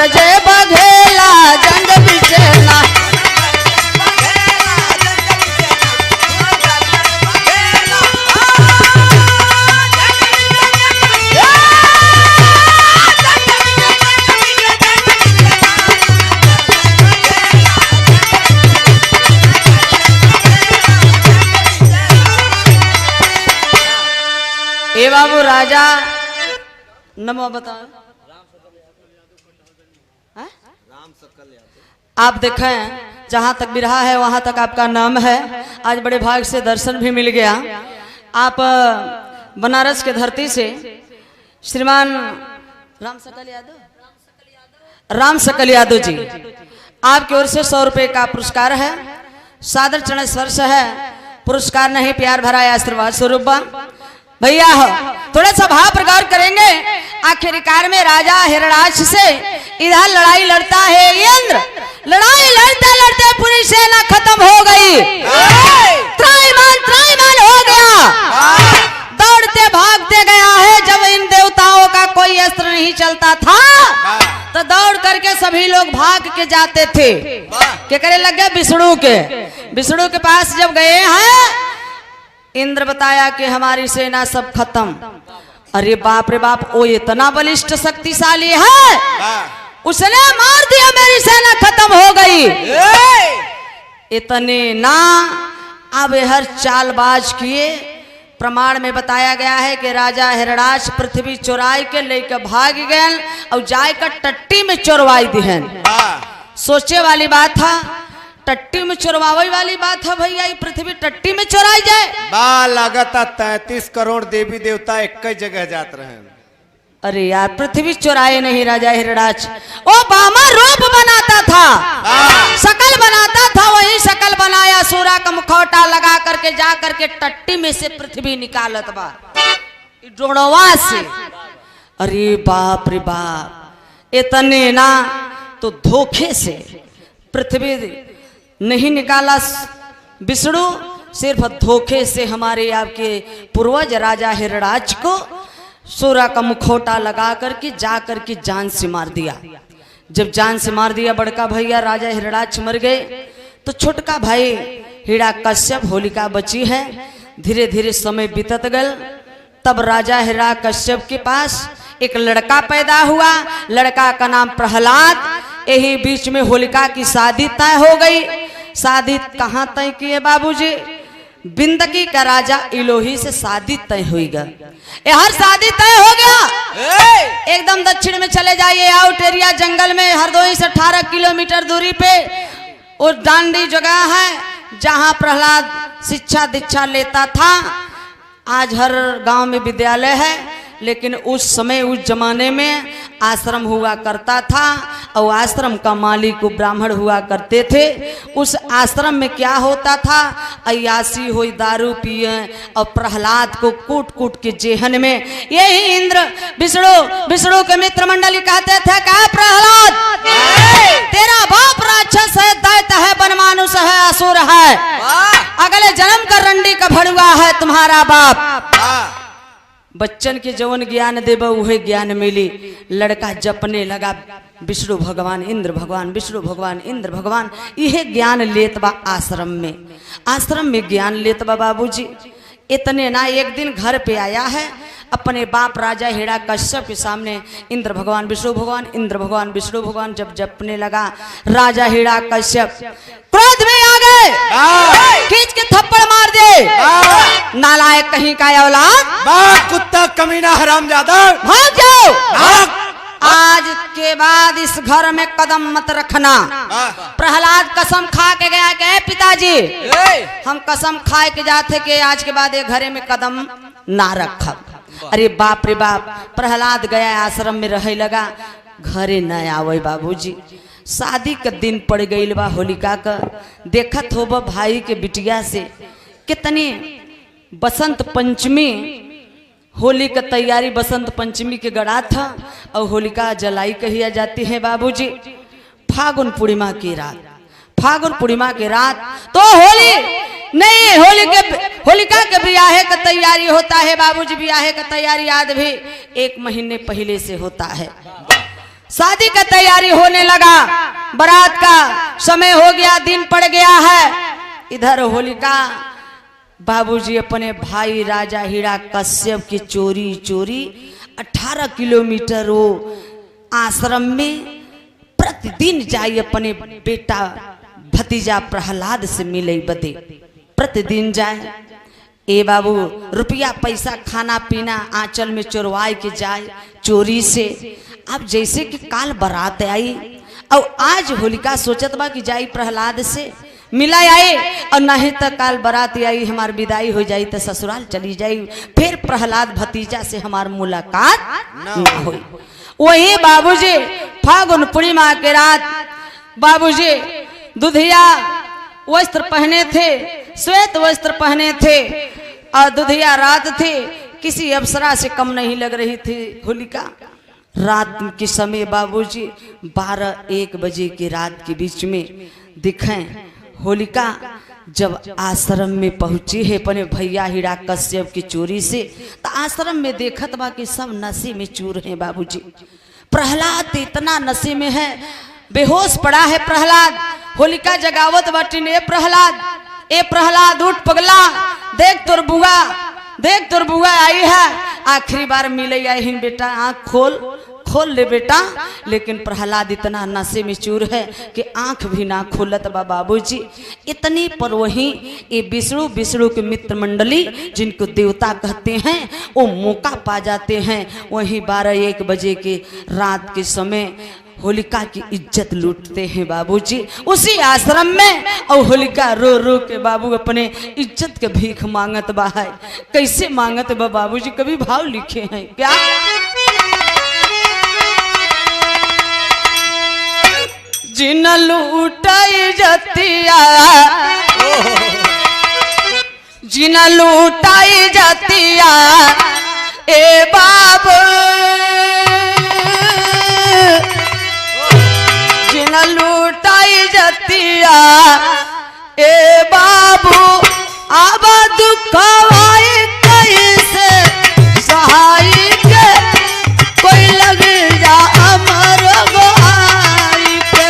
जय बघेला जंग बिचना ए बाबू राजा नमो बताओ। आप देखें जहाँ तक बिरहा है वहाँ तक आपका नाम है। आज बड़े भाग से दर्शन भी मिल गया। आप बनारस के धरती से श्रीमान राम सकल यादव जी आपकी ओर से 100 रुपये का पुरस्कार है। सादर चरण स्पर्श है पुरस्कार नहीं प्यार भरा आशीर्वाद स्वरूप भैया हो। थोड़ा सा भाव प्रकार करेंगे। आखिरकार में राजा हिरणाक्ष से इधर लड़ाई लड़ता है इंद्र। लड़ाई लड़ते लड़ते पूरी सेना खत्म हो गई। त्राईमान हो गया। दौड़ते भागते गया है। जब इन देवताओं का कोई अस्त्र नहीं चलता था तो दौड़ करके सभी लोग भाग के जाते थे। क्या करे लग गए विष्णु के पास जब गए हैं इंद्र बताया कि हमारी सेना सब खत्म। अरे बाप रे बाप वो इतना बलिष्ठ शक्तिशाली है उसने मार दिया मेरी सेना खत्म हो गई। इतने ना अब हर चालबाज किए। प्रमाण में बताया गया है कि राजा हिरणाक्ष पृथ्वी चुराई के लेकर भाग गए और जाकर टट्टी में चोरवाई दिहन। सोचे वाली बात था टट्टी में चोरवाई वाली बात है भैया। ये पृथ्वी टट्टी में चोराई जाए बा लागत 33 करोड़ देवी देवता एक कई जगह जात रहे। अरे यार पृथ्वी चुराए नहीं राजा हिरणाक्ष। ओ बामा रूप बनाता था शकल बनाता था वही शकल बनाया सूरा का मुखौटा लगा करके जा करके टट्टी में से पृथ्वी निकालत बा डोड़वा से। अरे बाप रे बाप इतने ना तो धोखे से पृथ्वी नहीं निकाला विष्णु सिर्फ धोखे से हमारे आपके पूर्वज राजा हिरणाक्ष को सूरा का मुखौटा लगा करके जा करके जान से मार दिया। जब जान से मार दिया बड़का भैया राजा हिरणाक्ष मर गए तो छोटका भाई हिरण्यकश्यप होलिका बची है। धीरे धीरे समय बीतत गल। तब राजा हिरण्यकश्यप के पास एक लड़का पैदा हुआ। लड़का का नाम प्रहलाद। यही बीच में होलिका की शादी तय हो गई। शादी कहाँ तय किए बाबूजी? बिंदकी का राजा इलोही से शादी तय हुई हर शादी तय हो गया। एकदम दक्षिण में चले जाइए आउट एरिया जंगल में हरदोई से 18 किलोमीटर दूरी पे उस डांडी जगह है जहाँ प्रहलाद शिक्षा दीक्षा लेता था। आज हर गांव में विद्यालय है लेकिन उस समय उस जमाने में आश्रम हुआ करता था और आश्रम का मालिक को ब्राह्मण हुआ करते थे। उस आश्रम में क्या होता था अयासी हुई दारू पिए और प्रहलाद को कूट कूट के जेहन में यही इंद्र विष्णु के मित्र मंडली कहते थे क्या प्रहलाद तेरा बाप राक्षस है दैत्य है बनमानुष है असुर है अगले जन्म का रंडी का भड़ुआ है तुम्हारा बाप। बच्चन के जवन ज्ञान देबा उहे ज्ञान मिली। लड़का जपने लगा विष्णु भगवान इंद्र भगवान, विष्णु भगवान इंद्र भगवान, यह ज्ञान लेत बा आश्रम में। आश्रम में ज्ञान लेत बा बाबूजी। इतने ना एक दिन घर पे आया है अपने बाप राजा हिड़ा कश्यप के सामने। इंद्र भगवान विष्णु भगवान, इंद्र भगवान विष्णु भगवान जब जपने लगा, राजा हिड़ा कश्यप क्रोध में आ गए, खींच के थप्पड़ मार दे। नालायक कहीं का औलाद, कुत्ता कमीना हरामजादा, भाग जाओ। आज के बाद इस घर में कदम मत रखना। प्रहलाद कसम खा के गया कि पिताजी हम कसम खाए के जाते कि आज के बाद ये घरे में कदम ना रखब। अरे बाप रे बाप, प्रहलाद गया आश्रम में रहे लगा, घरे न आवे बाबूजी। शादी का दिन पड़ गई बा होलिका का। देखत हो भाई के बिटिया से कितनी बसंत पंचमी, होली का तैयारी बसंत पंचमी के गड़ा था और होलिका जलाई कहिया जाती है बाबूजी। फागुन पूर्णिमा की रात, फागुन पूर्णिमा की रात तो होली नहीं, होलिका के ब्याह का तैयारी होता है बाबूजी। ब्याह का तैयारी आज भी 1 महीने पहले से होता है। शादी का तैयारी होने लगा, बारात का समय हो गया, दिन पड़ गया है। इधर होलिका बाबूजी अपने भाई राजा हिड़ा कश्यप की चोरी चोरी 18 किलोमीटर वो आश्रम में प्रतिदिन जाई अपने बेटा भतीजा प्रहलाद से मिले बदे। प्रतिदिन जाए ए बाबू, रुपया पैसा खाना पीना आंचल में चोरवाए के जाए चोरी से। अब जैसे कि काल बारात आई और आज होलिका सोचत बा कि जाई प्रहलाद से मिला आए, और नहीं तो काल बारात आई हमार विदाई हो जाई तो ससुराल चली जाई, फिर प्रहलाद भतीजा से हमार मुलाकात ना हुई। वही बाबूजी फागुन पूर्णिमा के रात बाबूजी दुधिया वस्त्र पहने थे, श्वेत वस्त्र पहने थे और दुधिया रात थी। किसी अप्सरा से कम नहीं लग रही थी होलिका। रात के समय बाबूजी 12-1 बजे की रात के बीच में दिखें होलिका जब आश्रम में पहुंची है अपने भैया हिड़ा कश्यप की चोरी से, तो आश्रम में देखत बा कि सब नशे में चूर हैं बाबूजी। प्रहलाद इतना नशे में है, बेहोश पड़ा है प्रहलाद। होलिका जगावत बाटिन, ए प्रहलाद उठ पगला, देख तोर बुआ, देख तोर बुआ आई है, आखिरी बार मिले आई हिन बेटा, आँख खोल ले बेटा। लेकिन प्रहलाद इतना नशे में चूर है कि आंख भी ना खोलत बा बाबूजी। इतनी पर वही ये विष्णु के मित्र मंडली जिनको देवता कहते हैं वो मौका पा जाते हैं। वही 12-1 बजे के रात के समय होलिका की इज्जत लूटते हैं बाबूजी उसी आश्रम में। और होलिका रो रो के बाबू अपने इज्जत के भीख मांगत बा है। कैसे मांगत बा बाबूजी, कभी भाव लिखे हैं क्या? जिन लूटाई जतिया, जिन लूटाई जतिया ए बाबू, जिन लूटाई जतिया ए बाबू, अब दुखवाई कैसे सहाय के, कोई लग जा अमर गोहाई के।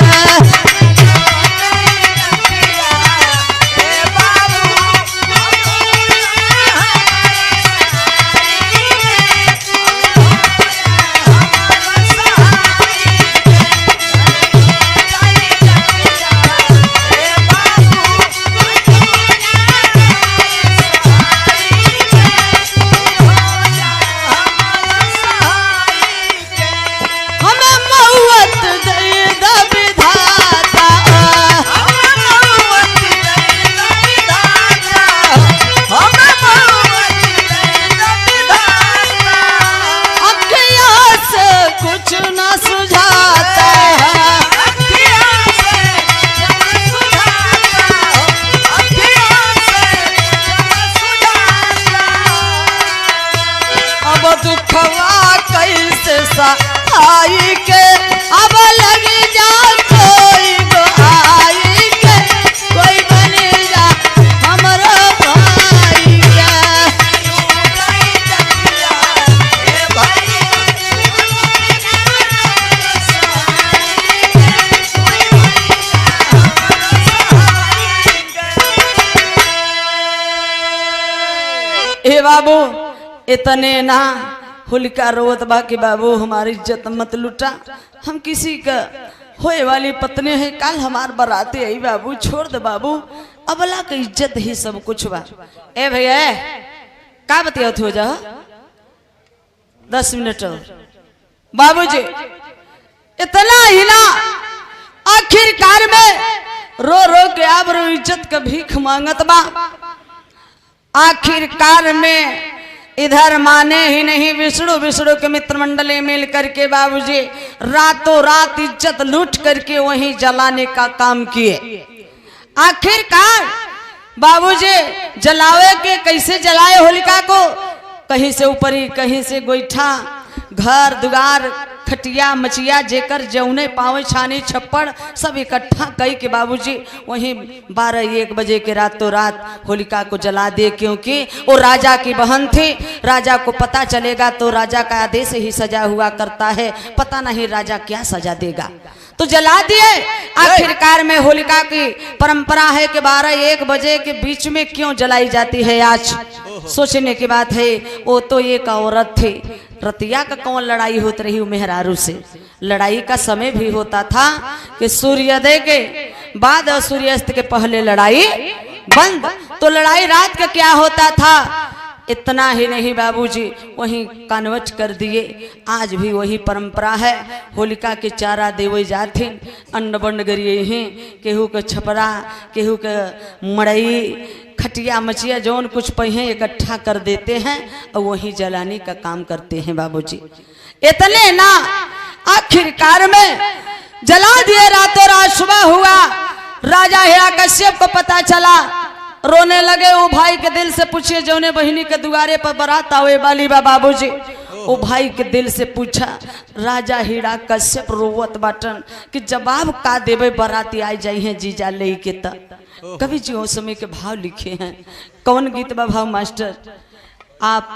ए बाबू इतने ना होलिका रोवत बा कि बाबू हमारी इज्जत मत लुटा, हम किसी का होए वाली पत्नी है, कल हमार बराते आई बाबू, छोड़ दे बाबू, अबला का इज्जत ही सब कुछ बा। ए भैया का बतिया हो जा 10 मिनट और बाबूजी इतना ही ना, आखिरकार में रो रो के आबरू इज्जत का भीख मांगत बा। आखिरकार में इधर माने ही नहीं, विष्णु के मित्र मंडली मिल करके बाबूजी रातों रात इज्जत लूट करके वहीं जलाने का काम किए। आखिरकार बाबूजी जलावे के कैसे जलाए होलिका को, कहीं से ऊपरी कहीं से गोईठा, घर दुगार खटिया मचिया जेकर जौने पावे छानी छप्पड़ सब इकट्ठा कई के बाबूजी वहीं 12-1 बजे के रातों रात होलिका को जला दे, क्योंकि वो राजा की बहन थी। राजा को पता चलेगा तो राजा का आदेश ही सजा हुआ करता है, पता नहीं राजा क्या सजा देगा, तो जला दिए। आखिरकार में होलिका की परंपरा है कि 12-1 बजे के बीच में क्यों जलाई जाती है, आज सोचने की बात है। वो तो एक औरत थी, रतिया का कौन लड़ाई होती रही मेहरारू से, लड़ाई का समय भी होता था कि सूर्योदय के बाद और सूर्यास्त के पहले लड़ाई बंद, तो लड़ाई रात का क्या होता था। इतना ही नहीं बाबूजी वहीं कन्वर्ट कर दिए, आज भी वही परंपरा है। होलिका के चारा देवे जाते, अन्न बंड गरिए हैं, केहू के छपरा, केहू के मड़ई, खटिया मचिया जौन कुछ पहिए इकट्ठा कर देते हैं और वही जलाने का काम करते हैं बाबूजी। इतने ना आखिरकार में जला दिए, रातों रात सुबह हुआ, राजा हिरण्यकश्यप को पता चला, रोने लगे। वो भाई के दिल से पूछिए जौने बहिनी के दुआरे पर बारात आवे वाली बा बाबूजी, वो भाई के दिल से पूछा, राजा हिरण्यकश्यप रोवत बाटन कि जवाब का देवे, बाराती आई जाई हैं जीजा ले के। त कवि जी उस समय के भाव लिखे हैं, कौन गीत बा भाव मास्टर, आप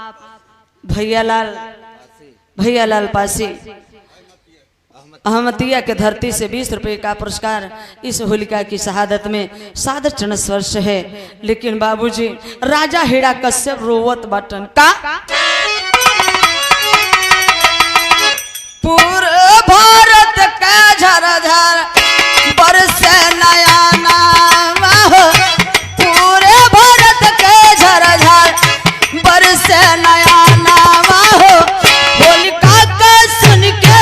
भैयालाल पासी अहमतिया के धरती से 20 रुपए का पुरस्कार इस होलिका की शहादत में सादर चरण स्पर्श है। लेकिन बाबूजी राजा हिरण्यकश्यप रोवत बाटन का, पूरे भारत का झरझर बरसे नया नाम, पूरे भारत के झरझर बरसे नया नाम, होलिका का सुन के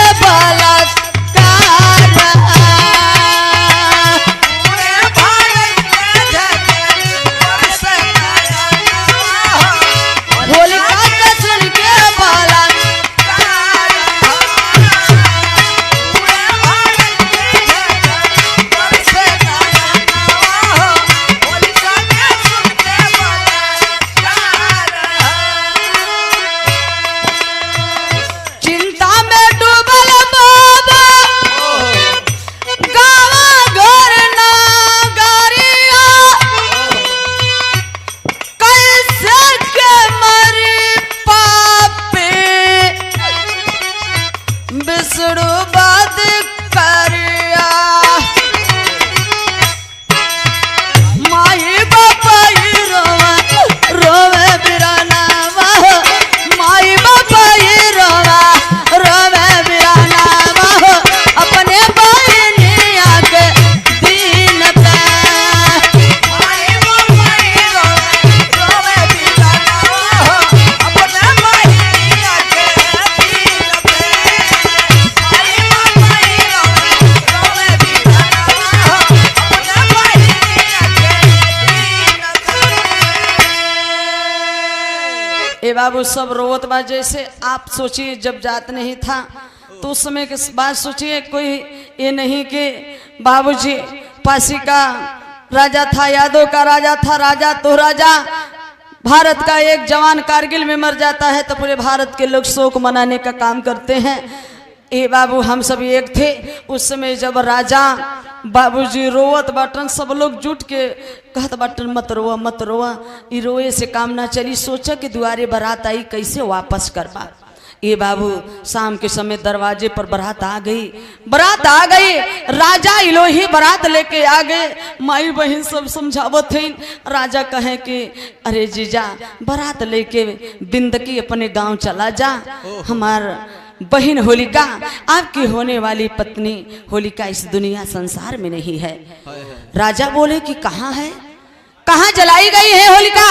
बाबू सब रोवत बा। जैसे आप सोचिए जब जात नहीं था तो उस समय के बात सोचिए, कोई ये नहीं कि बाबूजी पासी का राजा था, यादव का राजा था, राजा तो राजा, भारत का एक जवान कारगिल में मर जाता है तो पूरे भारत के लोग शोक मनाने का काम करते हैं। ए बाबू हम सब एक थे उस समय जब राजा बाबूजी रोवत बाटन, सब लोग जुट के कहत बाटन मत रोवा मत रोवा, ई रोए से काम ना चली, सोचा कि दुआरे बारात आई कैसे वापस करबा। ये बाबू शाम के समय दरवाजे पर बारात आ गई, बारात आ गई, राजा इलोही बारात लेके आ गए। माई बहन सब समझावत हैं। राजा कहे कि अरे जीजा बारात लेके बिंदकी अपने गांव चला जा, हमार बहन होलिका आपकी होने वाली पत्नी होलिका इस दुनिया संसार में नहीं है। राजा बोले कि कहाँ है, कहाँ जलाई गई है होलिका?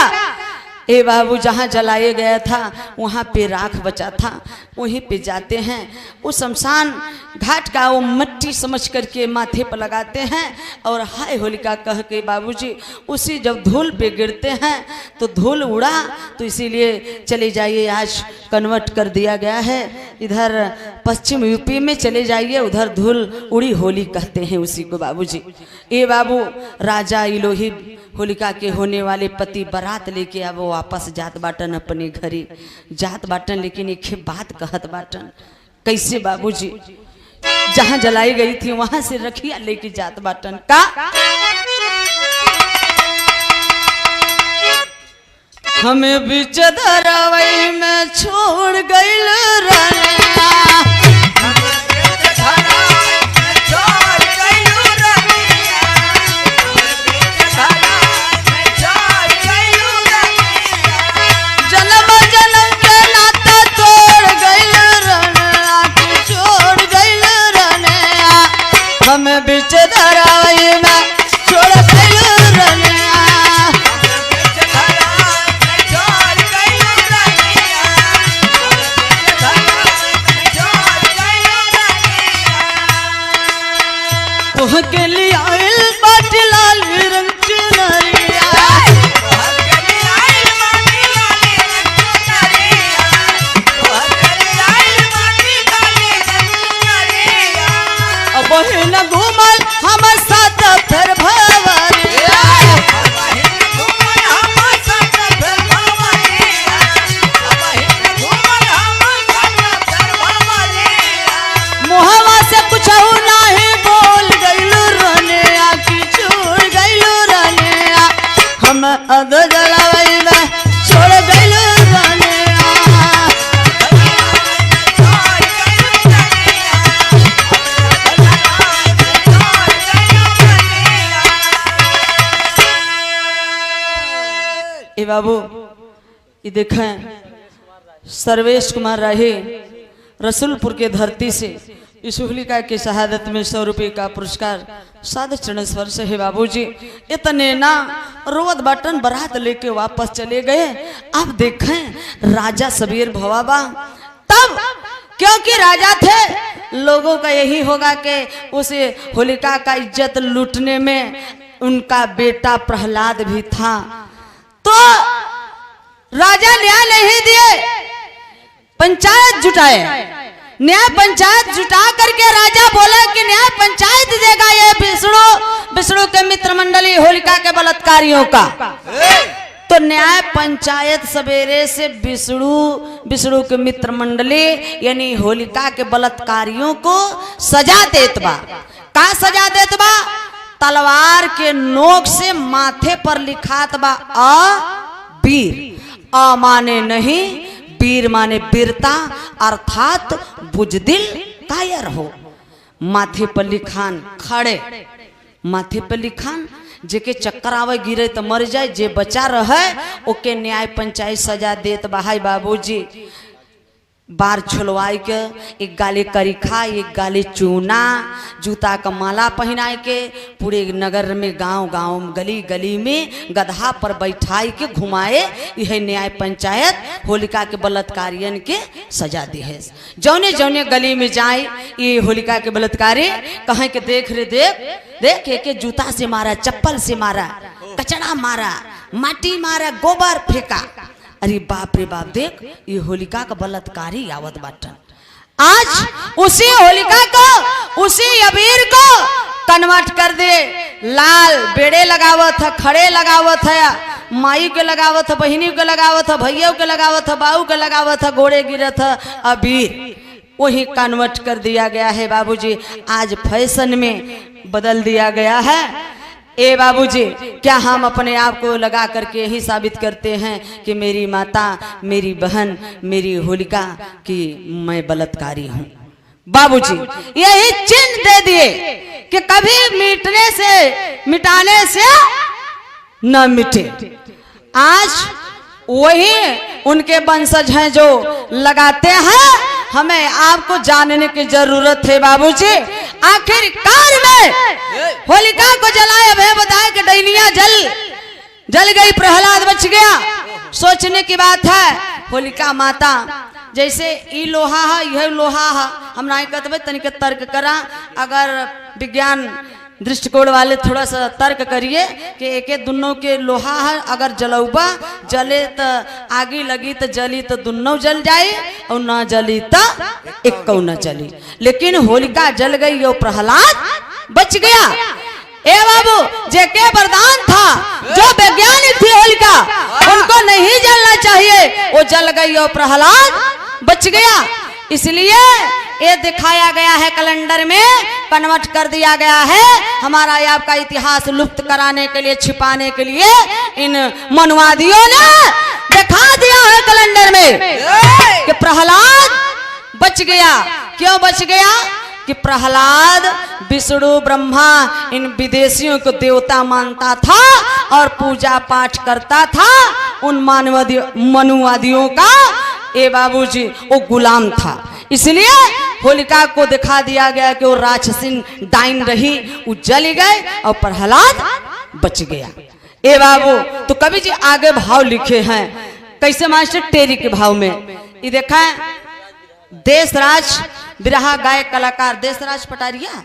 ए बाबू जहाँ जलाया गया था वहाँ पे राख बचा था, वहीं पे जाते हैं। वो शमशान घाट का वो मिट्टी समझ करके माथे पर लगाते हैं और हाय होलिका कह के बाबूजी उसी जब धूल पे गिरते हैं तो धूल उड़ा, तो इसीलिए चले जाइए, आज कन्वर्ट कर दिया गया है, इधर पश्चिम यूपी में चले जाइए, उधर धूल उड़ी होली कहते हैं उसी को बाबूजी। ये बाबू राजा इलोही होलिका के होने वाले पति बारात लेके अब वो वापस जात बाटन अपने घरे जात बाटन, लेकिन एक बात कहत बाटन। कैसे बाबूजी? जहां जलाई गई थी वहां से रखिया लेके जात बाटन का हमें बीच धरावई में छोड़ गइल रनिया, जन्म जन्म के नाता तोड़ गइल रनिया, छोड़ गइल रनिया, हमें बीच धरावई में छोड़ गइल रनिया। के लिए आइल बाट लाल रंग चुनरिया, अब न घूमल हमर साथ फिर भवरिया, मुहवा से कुछ नहीं बोल गइल रनिया की छोड़ गइल रनिया, हम अध जलावई में छोड़ गइल रनिया। ए बाबू ये देखें सर्वेश कुमार राही रसूलपुर के धरती से इस होलिका की शहादत में 100 रुपये का पुरस्कार साधु चरण स्पर्श है बाबूजी। इतने ना रोवत बटन बारात लेके वापस चले गए। अब देखें राजा सबीर भवाबा, तब क्योंकि राजा थे लोगों का यही होगा कि उसे होलिका का इज्जत लूटने में उनका बेटा प्रहलाद भी था, तो राजा न्याय नहीं दिए, पंचायत जुटाए, न्याय पंचायत जुटा करके राजा बोला कि न्याय पंचायत देगा ये विष्णु के मित्र मंडली होलिका के बलात्कारियों का। तो न्याय पंचायत सवेरे से विष्णु के मित्र मंडली यानी होलिका के बलात्कारियों को सजा देत बा। का सजा देत बा? तलवार के नोक से माथे पर लिखात बा वीर, अ माने नहीं, वीर माने वीरता अर्थात बुजदिल कायर हो। माथे पर लिखान खड़े, माथे पर लिखान जेके चक्कर आवे गिरे तो मर जाए, जे बचा रहे ओके न्याय पंचायत सजा देत बहाई बाबूजी। बार छुलवाई के एक गाले करीखा, एक गाले चूना, जूता का माला पहनाए के पूरे नगर में गांव गांव गली गली में गधा पर बैठाई के घुमाए। यह न्याय पंचायत होलिका के बलात्कारियन के सजा दी है। जौने जौने गली में जाए ये होलिका के बलात्कारी कहें के देख रे देख एक जूता से मारा, चप्पल से मारा, कचड़ा मारा, माटी मारा, गोबर फेंका। अरे बाप रे बाप, देख ये होलिका का बलात्कारी आवत बाटन। आज उसी होलिका को, उसी अबीर को कन्वर्ट कर दे, लाल बेड़े लगावत है, खड़े लगावत है, माई के लगावत है, बहिनी के लगावत है, भैया के लगावत है, बाऊ के लगावत है, घोड़े गिरत है, अबीर वही कन्वर्ट कर दिया गया है बाबूजी। आज फैशन में बदल दिया गया है। ए बाबूजी, क्या हम अपने आप को लगा करके यही साबित करते हैं कि मेरी माता, मेरी बहन, मेरी होलिका की मैं बलात्कारी हूँ? बाबूजी यही चिन्ह दे दिए कि कभी मिटाने से न मिटे। आज वही उनके वंशज हैं जो लगाते हैं। हमें आपको जानने की जरूरत है बाबूजी, आखिरकार में होलिका को जलाए भय बताए कि डैनिया जल गई, प्रहलाद बच गया। सोचने की बात है, होलिका माता जैसे ई लोहा है, यह लोहा है, हम नहीं कहते तनिक तर्क करा। अगर विज्ञान दृष्टिकोण वाले थोड़ा सा तर्क करिए कि एक दोनों के लोहा है, अगर जलौबा जले तो आगी लगी तो जली तो दोनों जल जाए, और ना जली तो एक न जली। लेकिन होलिका जल गई और प्रहलाद बच गया। ए बाबू, जेके वरदान था, जो वैज्ञानिक थी होलिका, उनको नहीं जलना चाहिए, वो जल गई और प्रहलाद बच गया। इसलिए ये दिखाया गया है, कैलेंडर में कन्वर्ट कर दिया गया है। हमारा आपका इतिहास लुप्त कराने के लिए, छिपाने के लिए इन मनुवादियों ने दिखा दिया है कैलेंडर में कि प्रहलाद बच गया। क्यों बच गया? कि प्रहलाद विष्णु ब्रह्मा इन विदेशियों को देवता मानता था और पूजा पाठ करता था। उन मनुवादियों का ए बाबूजी वो गुलाम था। इसलिए होलिका को दिखा दिया गया कि वो राक्षसीन डाइन रही, वो जल गए और प्रहलाद बच गया। ए बाबू, तो कवि जी आगे भाव लिखे हैं कैसे मास्टर? टेरी के भाव में ये देखा है, देशराज बिरहा गायक कलाकार देशराज पटारिया,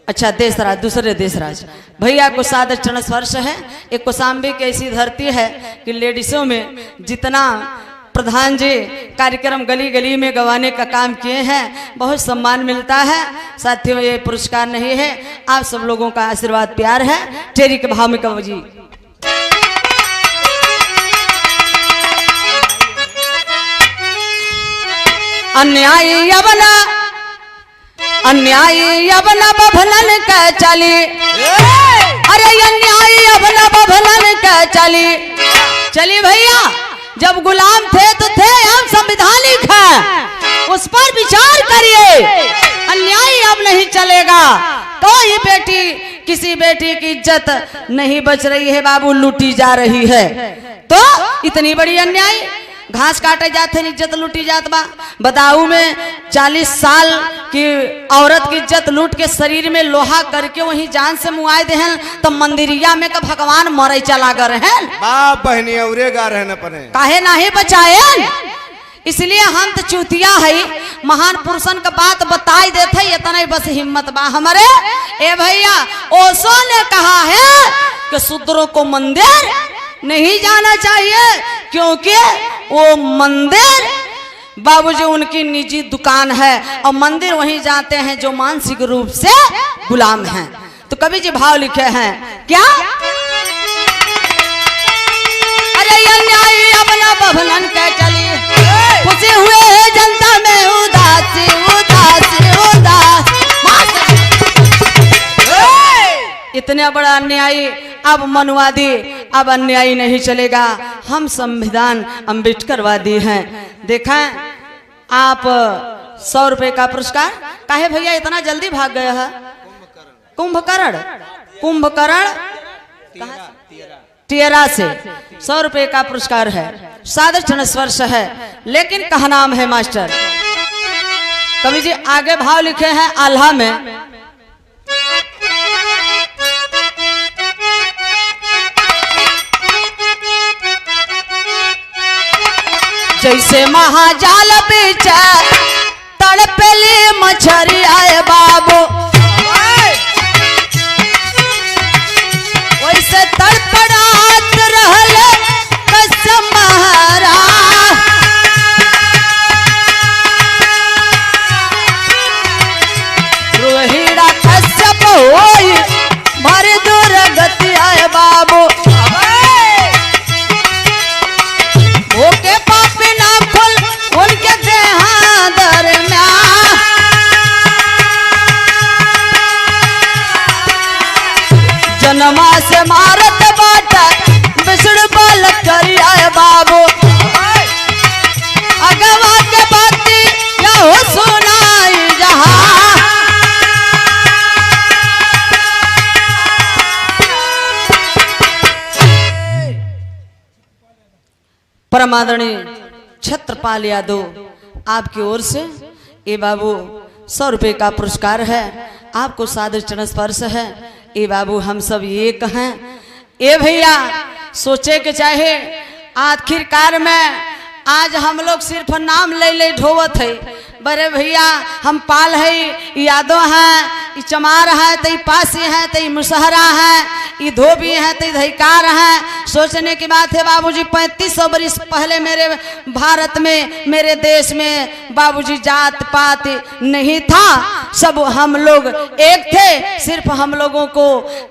अच्छा देशराज, दूसरे देशराज भैया को सादर चरण स्पर्श है। एक कौशाम्बी की ऐसी धरती है कि लेडीसों में जितना प्रधान जी कार्यक्रम गली गली में गवाने का काम किए हैं, बहुत सम्मान मिलता है। साथियों, ये पुरस्कार नहीं है, आप सब लोगों का आशीर्वाद प्यार है। टेरी के भाव में कहो जी, अन्यायी अबना बभलन का चली, अरे अन्यायी अबना बभलन का चली भैया। जब गुलाम थे तो थे, हम संविधानिक हैं, उस पर विचार करिए। अन्याय अब नहीं चलेगा। कोई बेटी, किसी बेटी की इज्जत नहीं बच रही है बाबू, लूटी जा रही है। तो इतनी बड़ी अन्याय, घास काटे जाते इज्जत लूटी जात बा। बदाऊ में 40 साल की औरत की इज्जत लूट के शरीर में लोहा करके वहीं जान से मुआए दे हैं, तो मंदिरिया में का भगवान मरे चला कर हैं। बाप बहनी औरे गा रहे न पने काहे नहीं बचाए। इसलिए हम तो चूतिया है, महान पुरुषन का बात बताई देते, इतना ही बस हिम्मत बा हमारे। ए भैया, ओशो ने कहा है कि शूद्रों को मंदिर नहीं जाना चाहिए, क्योंकि वो मंदिर बाबूजी उनकी निजी दुकान है, और मंदिर वहीं जाते हैं जो मानसिक रूप से गुलाम हैं। तो कवि जी भाव लिखे हैं क्या? अरे अन्यायी अपना बभलन के चली, खुशी हुए है जनता में उदासी उदासी उदास। इतने बड़ा अन्यायी, अब मनुवादी, अब अन्यायी नहीं चलेगा। हम संविधान अम्बेडकरवादी हैं। देखा आप 100 रुपए का पुरस्कार, काहे भैया इतना जल्दी भाग गया है? कुंभकर्ण टियरा से 100 रुपए का पुरस्कार है, सादर चरण स्पर्श है। लेकिन कहा नाम है मास्टर? कवि जी आगे भाव लिखे हैं आल्हा में, जैसे महाजाल बीच तड़पेली मछरी आए बाबू, वैसे तड़पड़ात रहले कसम महारा। रोहिड़ा कश्यप होई भर दुर्गति आए बाबू, ओके पापी ना खुल उनके देहा दरम्यान। परम आदरणीय छत्रपाल यादव आपकी ओर से ये बाबू 100 रुपये का पुरस्कार है, आपको सादर चरण स्पर्श है। ये बाबू हम सब एक हैं। ये भैया सोचे के चाहे आखिरकार में आज हम लोग सिर्फ नाम ले ले ढोवत है। बड़े भैया हम पाल है, यादव हैं, चमार है, तई पासी है, तई मुसहरा है, ये धोबी है, तई धैकार है। सोचने की बात है बाबूजी 3500 वर्ष पहले मेरे भारत में, मेरे देश में बाबूजी जात पात नहीं था, सब हम लोग एक थे। सिर्फ हम लोगों को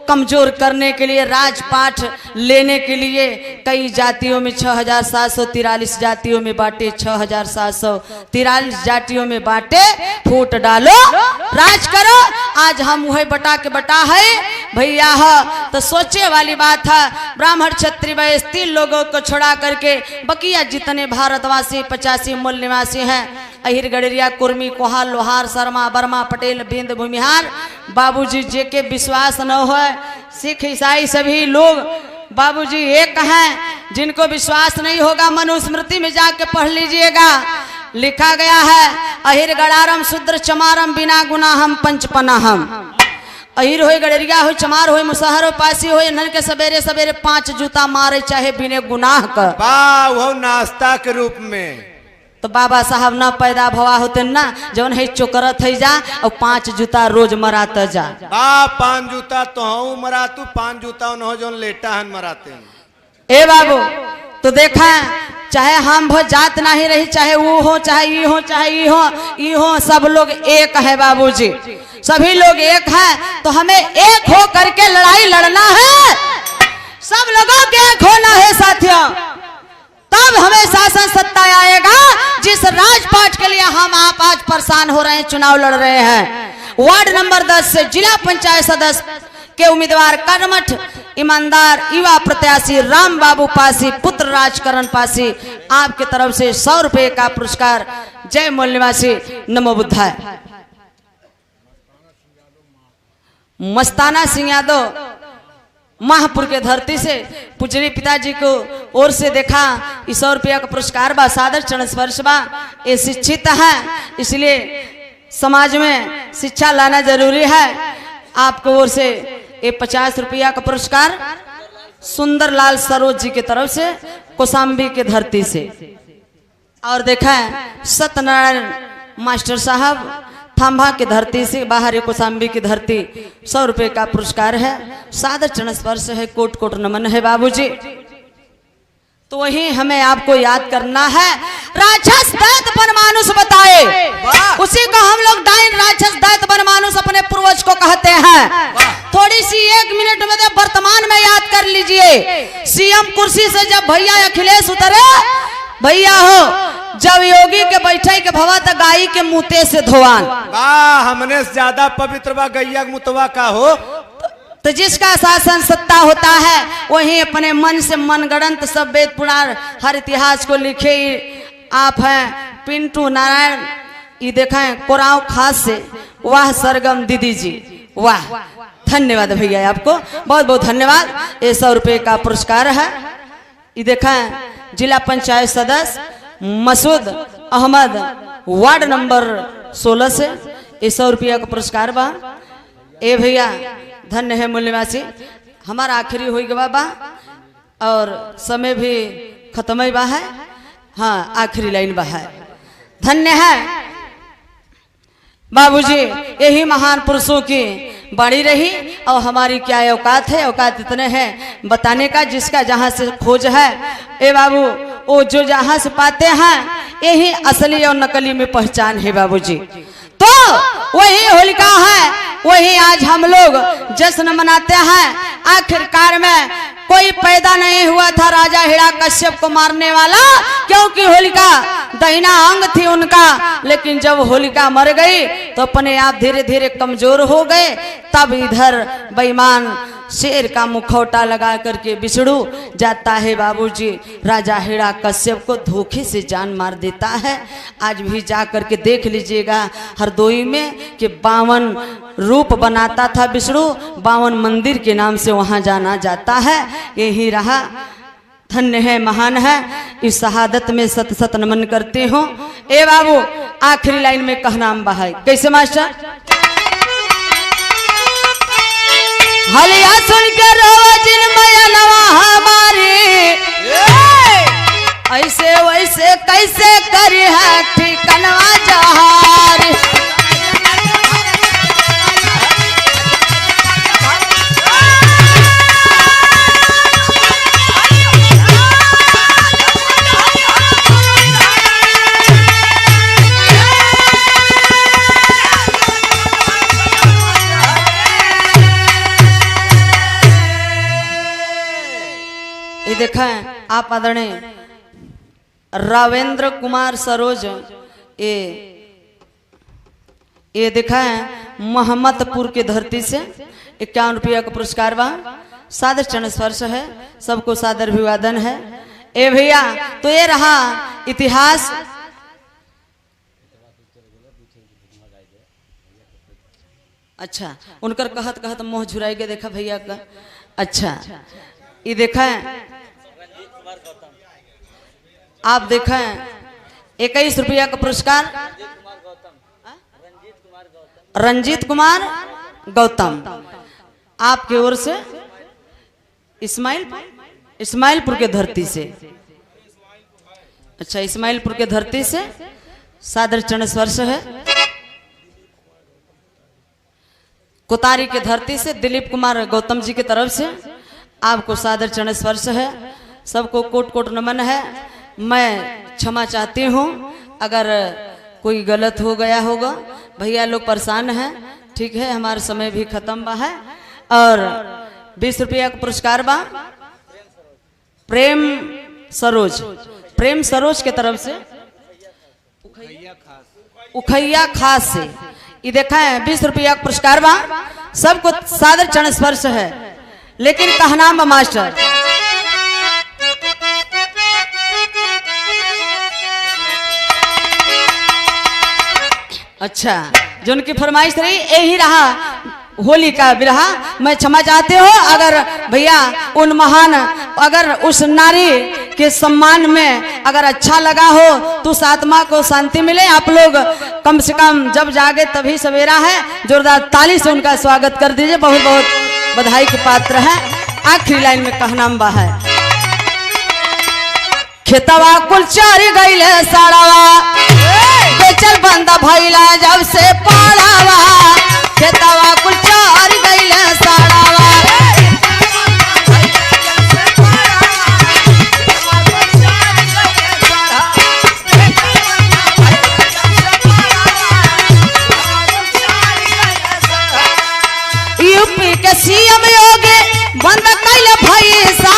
कमजोर करने के लिए, राजपाट लेने के लिए कई जातियों में 6743 जातियों में बांटे, 6743 जातियों में बांटे, फूट डालो राज करो। आज हम वही बटा के बटा है भैया है। तो सोचे वाली बात है, ब्राह्मण क्षत्रिय वैश्य 3 लोगों को छोड़ा करके बकिया जितने भारतवासी 85 मूल निवासी हैं, अहिर गडरिया कुर्मी कोहाल लोहार शर्मा वर्मा पटेल बिंद भूमिहार बाबूजी जे के विश्वास न हो, सिख ईसाई सभी लोग बाबूजी एक हैं। जिनको विश्वास नहीं होगा मनुस्मृति में जाके पढ़ लीजिएगा, लिखा गया है अहिर गड़ारम शूद्र चमारम बिना गुनाहम पंचपनाहम। अहिर हो गडरिया हो चमार हो मुसहर हो पासी हो, नन के सवेरे सवेरे 5 जूता मारे चाहे बिने गुनाह का। वाह वो नाश्ता के रूप में तो बाबा साहब ना पैदा भवा होते ना, जौन है चोकरत है जा और 5 जूता रोज मरात जा। 5 जूता तो हूँ मरा तू 5 जूता न जो लेटा हन मराते हैं। ए बाबू तो देखा चाहे हम भो जात नहीं रही, चाहे वो हो, चाहे ये हो, चाहे ये हो, सब लोग एक है बाबूजी, सभी लोग एक हैं। तो हमें एक हो करके लड़ाई लड़ना है, सब लोगों के एक होना है साथियों, तब हमें शासन सत्ता आएगा। जिस राजपाट के लिए हम आप आज परेशान हो रहे हैं, चुनाव लड़ रहे हैं, वार्ड नंबर 10 से जिला पंचायत सदस्य के उम्मीदवार कर्मठ ईमानदार युवा प्रत्याशी राम बाबू पासी पुत्र राजकरण पासी, आपके तरफ से 100 रुपये का पुरस्कार। जय मूल निवासी, नमो बुद्धाय। मस्ताना सिंह यादव महापुर के धरती से पूजनीय पिताजी को ओर से देखा 100 रुपया का पुरस्कार बा, सादर चरण स्पर्श बा। ये शिक्षित है, इसलिए समाज में शिक्षा लाना जरूरी है। आपको ओर से ये 50 रुपया का पुरस्कार सुंदरलाल सरोज जी की तरफ से कौशाम्बी के धरती से। और देखा है सत्यनारायण मास्टर साहब थांबा की धरती से, बाहर कौशाम्बी की धरती 100 रुपये का पुरस्कार है, सादर चरण स्पर्श है, कोट कोट नमन है बाबूजी। तो वही हमें आपको याद करना है, राक्षस दैत्य बन मानुष बताए, उसी को हम लोग डाइन राक्षस दैत्य बन मानुष अपने पूर्वज को कहते हैं। थोड़ी सी 1 मिनट में तो वर्तमान में याद कर लीजिए, सीएम कुर्सी से जब भैया अखिलेश उतरे, भैया हो जब योगी के बैठे के भवा तो गाय के मुते से धोवान, हमने ज्यादा पवित्र बा गैया मुतवा का हो। तो जिसका शासन सत्ता होता है वही अपने मन से मनगढ़ंत सब वेद पुराण हर इतिहास को लिखे आप हैं पिंटू नारायण। ये देखें कोराव खास से, वाह सरगम दीदी जी, वाह धन्यवाद भैया, आपको बहुत बहुत धन्यवाद। ये 100 रुपये का पुरस्कार है। ये देखें जिला पंचायत सदस्य मसूद अहमद वार्ड नंबर 16 से 100 रुपया का पुरस्कार बा। ए भैया धन्य है मूल्यवासी, हमारा आखिरी हुई गवा बा और समय भी खत्म बा है। हाँ आखिरी लाइन बा है, धन्य है बाबूजी, यही महान पुरुषों की बाणी रही। और हमारी क्या औकात है, औकात इतने हैं बताने का, जिसका जहाँ से खोज है ए बाबू वो जो जहाँ से पाते हैं यही असली और नकली में पहचान है बाबूजी। तो वही होलिका है, वही आज हम लोग जश्न मनाते हैं। आखिरकार में कोई पैदा नहीं हुआ था राजा हिरण्यकश्यप को मारने वाला, क्योंकि होलिका दहिना अंग थी उनका, लेकिन जब होलिका मर गई तो अपने आप धीरे धीरे कमजोर हो गए। तब इधर बेईमान शेर का मुखौटा लगा करके विष्णु जाता है बाबूजी, राजा हिरण्यकश्यप को धोखे से जान मार देता है। आज भी जा करके देख लीजिएगा हरदोई में कि 52 रूप बनाता था विष्णु, 52 मंदिर के नाम से वहां जाना जाता है। यही रहा धन्य है, महान है। इस शहादत में सत सत नमन करते हो। ए बाबू आखिरी लाइन में कहना है कैसे मास्टर? हलिया सुनकर जिनमय नवा हमारे, ऐसे वैसे कैसे करी है ठिकनवा जहार। ये देखा आप आदरणीय रावेंद्र कुमार सरोज, ये देखा है मोहम्मदपुर की धरती से 51 रुपया का पुरस्कार बा। सादर चरण स्पर्श है, सबको सादर अभिवादन है। ए भैया तो ये रहा इतिहास। अच्छा उनकर कहत कहत मोह झुराई के देखा भैया का। अच्छा ये देखा है आप देखा है 21 रुपया का पुरस्कार रंजीत कुमार गौतम आपकी ओर से इस्माइलपुर के धरती से। अच्छा इस्माइलपुर के धरती से सादर चरण स्पर्श है। कोतारी के धरती से दिलीप कुमार गौतम जी की तरफ से आपको सादर चरण स्पर्श है। सबको कोट कोट नमन है। मैं क्षमा चाहती हूँ अगर कोई गलत हो गया होगा, भैया लोग परेशान हैं। ठीक है, हमारा समय भी खत्म बा है। और 20 रुपया का पुरस्कार बा प्रेम सरोज के तरफ से उखैया खास से। ये देखा है 20 रुपया का पुरस्कार बा। सबको सादर चरण स्पर्श है। लेकिन कहना बा मास्टर, अच्छा जो उनकी फरमाइश रही यही रहा होली का बिरहा। मैं क्षमा चाहते हो अगर भैया उन महान अगर उस नारी के सम्मान में अगर अच्छा लगा हो तो उस आत्मा को शांति मिले। आप लोग कम से कम जब जागे तभी सवेरा है। जोरदार ताली से उनका स्वागत कर दीजिए। बहुत बहुत बधाई के पात्र है। आखिरी लाइन में कहना बा है खेतवा कुल चारी गईले साड़ावा बेचल बंदा भैला जब से पाड़ावा। खेतवा कुल चारी गईले साड़ावा यूपी के सीएम योगी बंद कैले भैसा।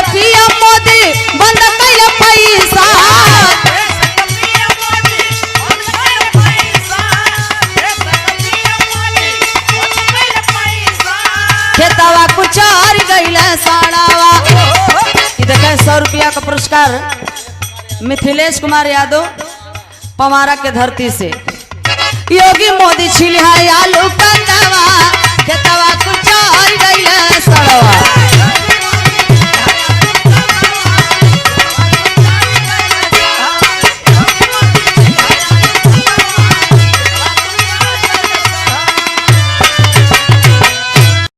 पीएम मोदी बंद कैले पैसा। खेतवा कुचार गईले साड़ावा। देखे 100 रुपया का पुरस्कार मिथिलेश कुमार यादव पवारा के धरती से। योगी मोदी छिलिया आलू कंदवा खेतवा